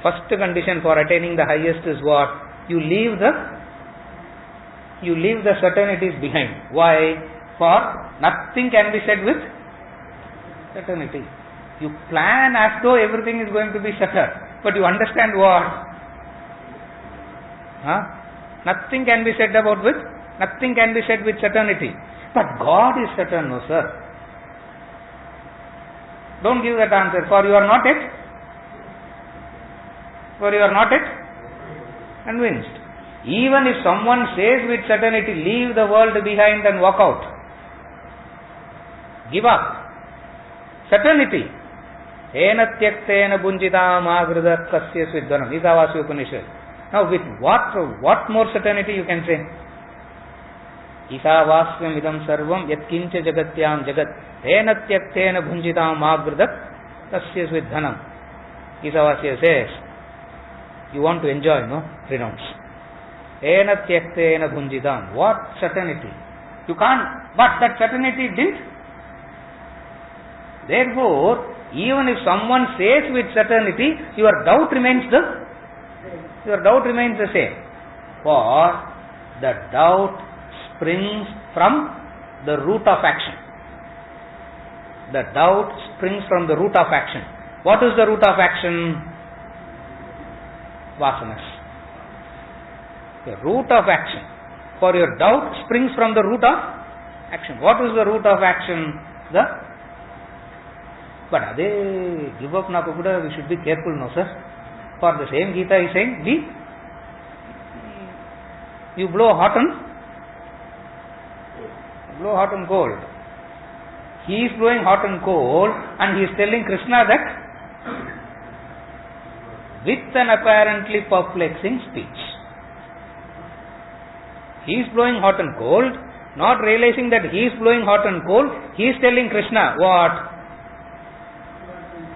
A: First condition for attaining the highest is what? You leave the certainties behind. Why? For nothing can be said with certainty. You plan as though everything is going to be certain, but you understand what? Nothing can be said with certainty. But God is certain, no sir. Don't give that answer, for you are not yet convinced. Even if someone says with certainty, leave the world behind and walk out, give up. Certainty. Ena tyaktena bunjitam agrida kasya sviddhanam. Isavasya Upanishad. Now with what more certainty you can say? Isavasyam idam sarvam yat kincha jagatyam jagat ena tyaktena bunjitam agrida kasya sviddhanam. Isavasya says, you want to enjoy, no? Renounce. Ena tyaktena bunjitam. What certainty? You can't, but that certainty didn't. Therefore, even if someone says with certainty, your doubt remains the your doubt remains the same. For the doubt springs from the root of action. The doubt springs from the root of action. What is the root of action? Vasanas. The root of action. For your doubt springs from the root of action. What is the root of action? But ade give up na kuda, we should be careful, no sir. For the same Gita is saying, you blow hot and cold. He is blowing hot and cold, and he is telling Krishna that with an apparently perplexing speech. He is blowing hot and cold, not realizing that he is blowing hot and cold. He is telling Krishna what?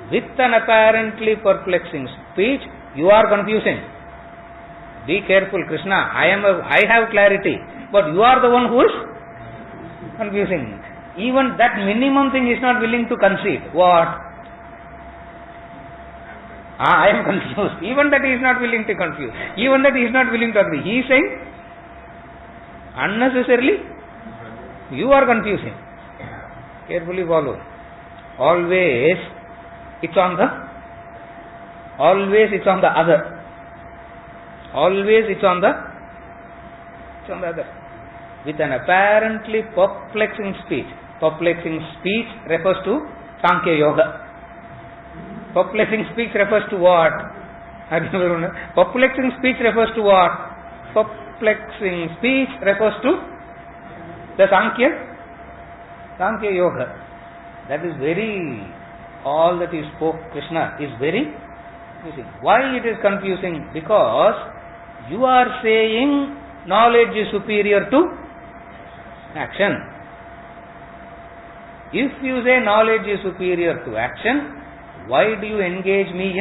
A: With an apparently perplexing speech, you are confusing. Be careful, Krishna. I have clarity, but you are the one who is confusing. Even that minimum thing is not willing to concede. What? I am confused. Even that he is not willing to confuse. Even that he is not willing to agree. He is saying, unnecessarily, you are confusing. Carefully follow. Always it's on the other. Always it's on the other. With an apparently perplexing speech. Perplexing speech refers to Sankhya Yoga. Perplexing speech refers to what? Perplexing speech refers to what? Perplexing speech refers to the Sankhya Yoga. That is all that he spoke, Krishna, is very confusing. Why it is confusing? Because you are saying knowledge is superior to action. If you say knowledge is superior to action, why do you engage me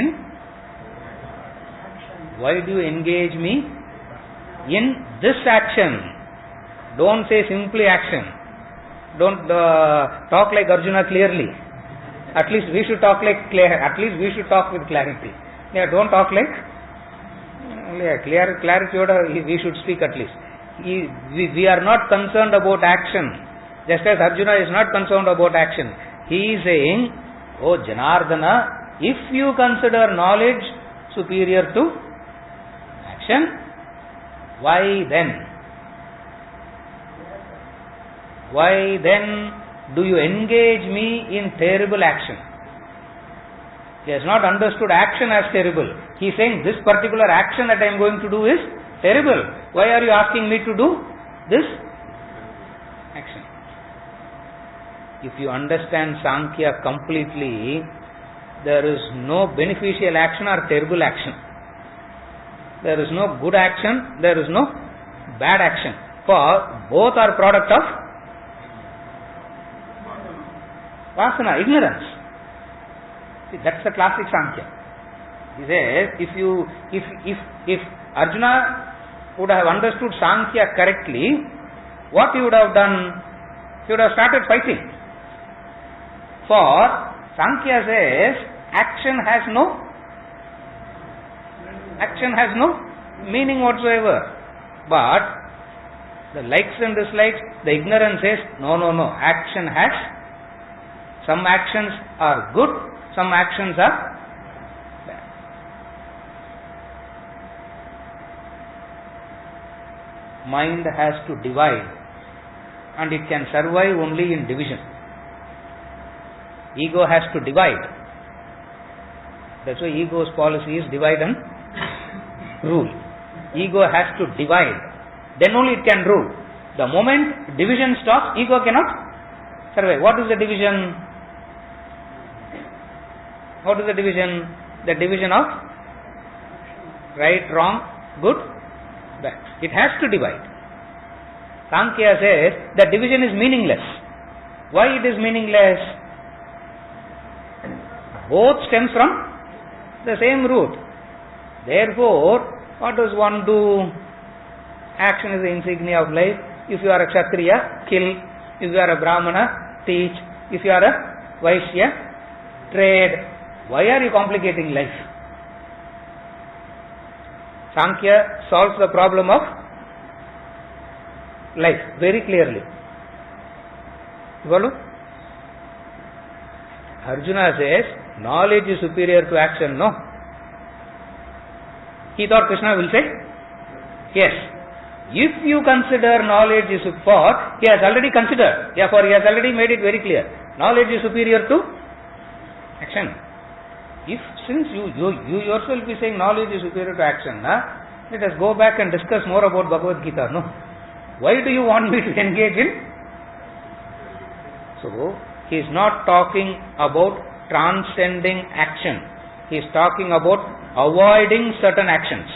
A: in this action? Don't say simply action. Don't talk like Arjuna clearly. At least we should talk with clarity. Yeah, don't talk like clarity. We should speak at least. We are not concerned about action. Just as Arjuna is not concerned about action. He is saying, oh Janardana, if you consider knowledge superior to action, why then do you engage me in terrible action? He has not understood action as terrible. He is saying this particular action that I am going to do is terrible. Why are you asking me to do this action? If you understand Sankhya completely, there is no beneficial action or terrible action. There is no good action, there is no bad action. For both are product of Vasana, ignorance. See, that's the classic Sankhya. He says, if Arjuna would have understood Sankhya correctly, what he would have done? He would have started fighting. For Sankhya says, action has no meaning whatsoever. But the likes and dislikes, the ignorance says, no, action has. Some actions are good, some actions are bad. Mind has to divide, and it can survive only in division. Ego has to divide. That's why ego's policy is divide and rule. Ego has to divide. Then only it can rule. The moment division stops, ego cannot survive. What is the division? What is the division? The division of right, wrong, good, bad. It has to divide. Sankhya says that division is meaningless. Why it is meaningless? Both stems from the same root. Therefore, what does one do? Action is the insignia of life. If you are a Kshatriya, kill. If you are a Brahmana, teach. If you are a Vaishya, trade. Why are you complicating life? Sankhya solves the problem of life very clearly. Follow? Arjuna says, knowledge is superior to action. No. He thought Krishna will say, yes. If you consider knowledge is for, he has already considered. Therefore, he has already made it very clear. Knowledge is superior to action. If since you yourself be saying knowledge is superior to action, let us go back and discuss more about Bhagavad Gita. No. Why do you want me to engage in? So, he is not talking about transcending action. He is talking about avoiding certain actions.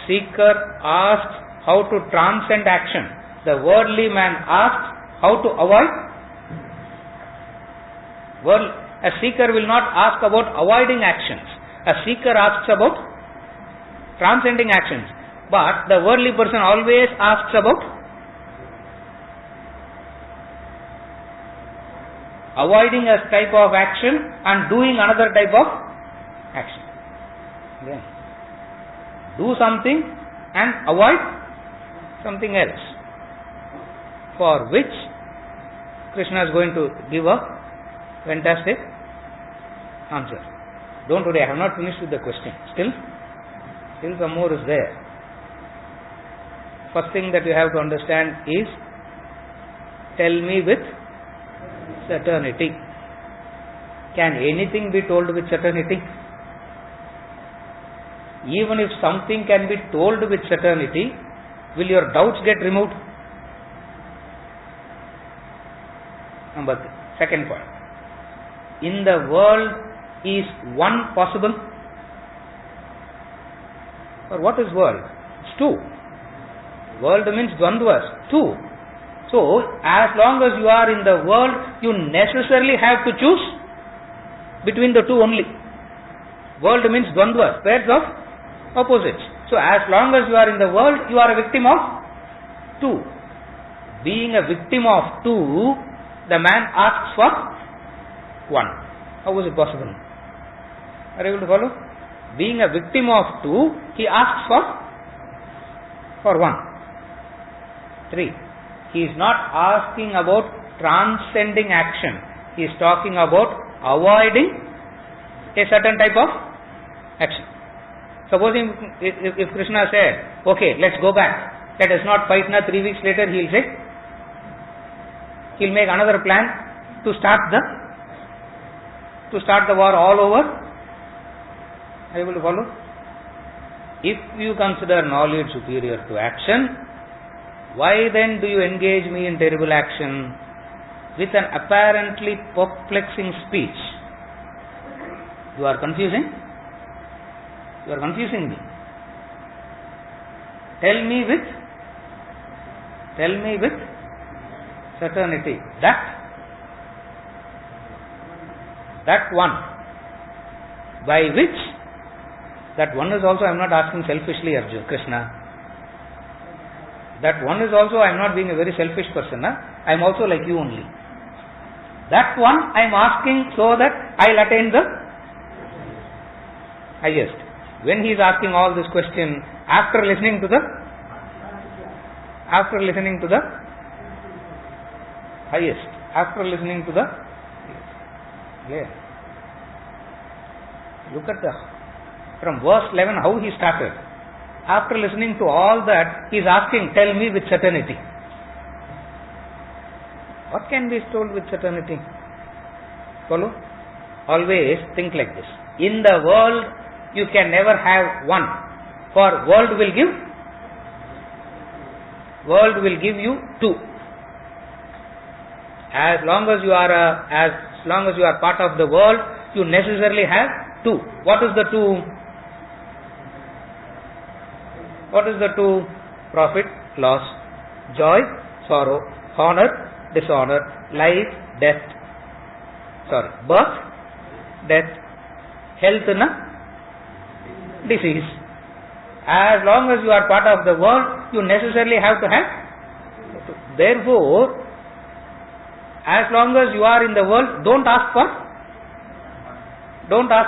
A: Seeker asks how to transcend action. The worldly man asks how to avoid. A seeker will not ask about avoiding actions. A seeker asks about transcending actions. But the worldly person always asks about avoiding a type of action and doing another type of action. Yeah. Do something and avoid something else, for which Krishna is going to give a fantastic answer. Don't worry, I have not finished with the question. Still some more is there. First thing that you have to understand is, tell me with certainty. Can anything be told with certainty? Even if something can be told with certainty, will your doubts get removed? Second point. In the world, is one possible? Or what is world? It's two. World means dvandvas, two. So, as long as you are in the world, you necessarily have to choose between the two only. World means dvandvas, pairs of opposites. So, as long as you are in the world, you are a victim of two. Being a victim of two, the man asks for one. How is it possible? Are you able to follow? Being a victim of two, he asks for one. 3. He is not asking about transcending action. He is talking about avoiding a certain type of action. Supposing if Krishna said, okay, let's go back, let us not fight now, 3 weeks later he will say, he will make another plan to start the war all over. Are you able to follow? If you consider knowledge superior to action, why then do you engage me in terrible action with an apparently perplexing speech? You are confusing? You are confusing me. Tell me with certainty that one by which, that one is also, I am not asking selfishly, Arjuna, Krishna. That one is also, I am not being a very selfish person. I am also like you only. That one I am asking so that I will attain the highest. When he is asking all this question, after listening to the highest, after listening to the highest. Look at from verse 11 how he started. After listening to all that, he is asking, tell me with certainty. What can be told with certainty? Follow? Always think like this. In the world, you can never have one. For world will give you two. As long as you are part of the world, you necessarily have two. What is the two? What is the two? Profit, loss, joy, sorrow, honor, dishonor, life, death. Birth, death, health, disease. As long as you are part of the world, you necessarily have to have. Therefore, as long as you are in the world, don't ask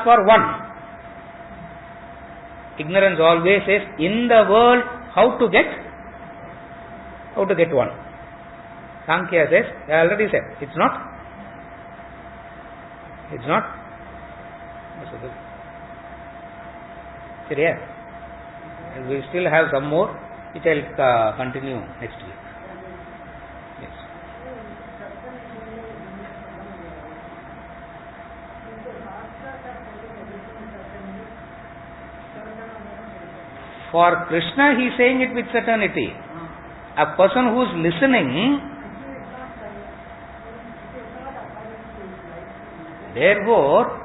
A: for one. Ignorance always says, in the world, how to get one. Sankhya says, I already said, it's not. Serious. We still have some more, which I'll continue next week. Yes. For Krishna, he is saying it with certainty. A person who is listening, therefore,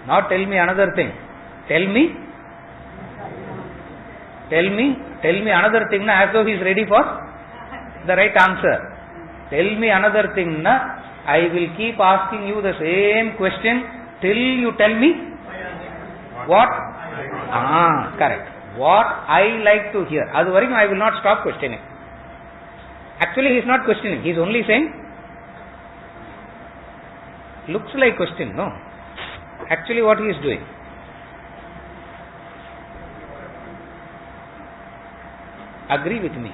A: not tell me another thing. Tell me another thing, as though he is ready for the right answer. Tell me another thing, I will keep asking you the same question till you tell me what? Correct. What I like to hear. Otherwise, I will not stop questioning. Actually, he is not questioning. He is only saying, looks like question, no. Actually, what he is doing? Agree with me.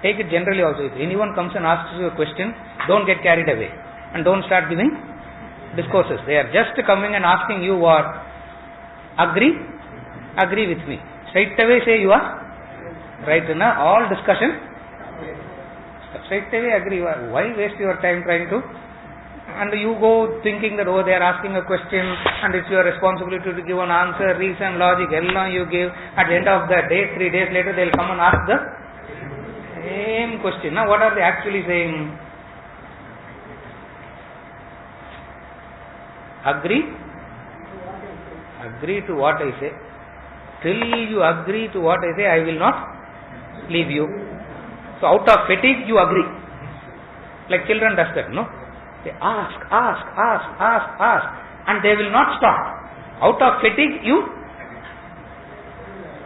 A: Take it generally also. If anyone comes and asks you a question, don't get carried away and don't start giving discourses. They are just coming and asking you what? Agree with me. Straight away say you are right. All discussion, straight away agree. Why waste your time trying to? And you go thinking that, they are asking a question and it's your responsibility to give an answer, reason, logic, all you give. At the end of the day, 3 days later, they will come and ask the same question. Now, what are they actually saying? Agree to what I say. Till you agree to what I say, I will not leave you. So, out of fatigue, you agree. Like children does that, no? They ask, and they will not stop. Out of fatigue, you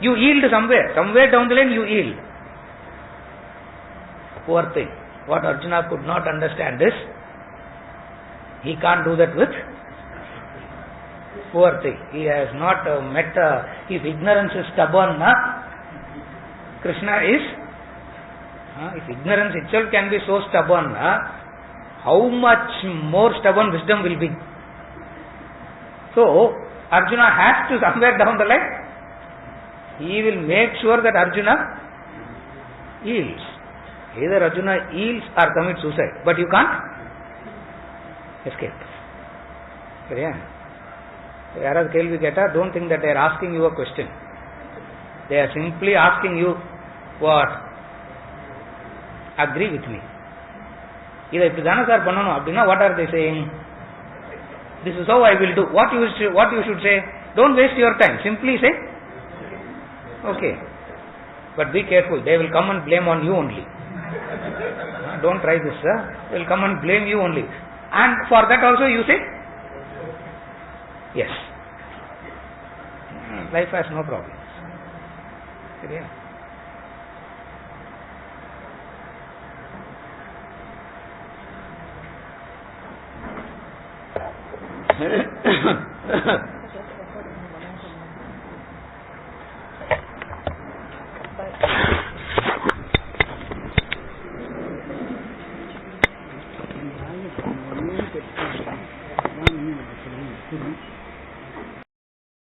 A: yield somewhere down the line you yield. Poor thing. What Arjuna could not understand is, he can't do that with. Poor thing. He has not met, his ignorance is stubborn, Krishna is, if ignorance itself can be so stubborn, how much more stubborn wisdom will be. So, Arjuna has to somewhere down the line, he will make sure that Arjuna yields. Either Arjuna yields or commit suicide, but you can't escape. Don't think that they are asking you a question. They are simply asking you what? Agree with me. What are they saying? This is how I will do. What you should say? Don't waste your time. Simply say, okay. But be careful. They will come and blame on you only. Don't try this, They will come and blame you only. And for that also you say, yes. Life has no problems.
E: Thank you.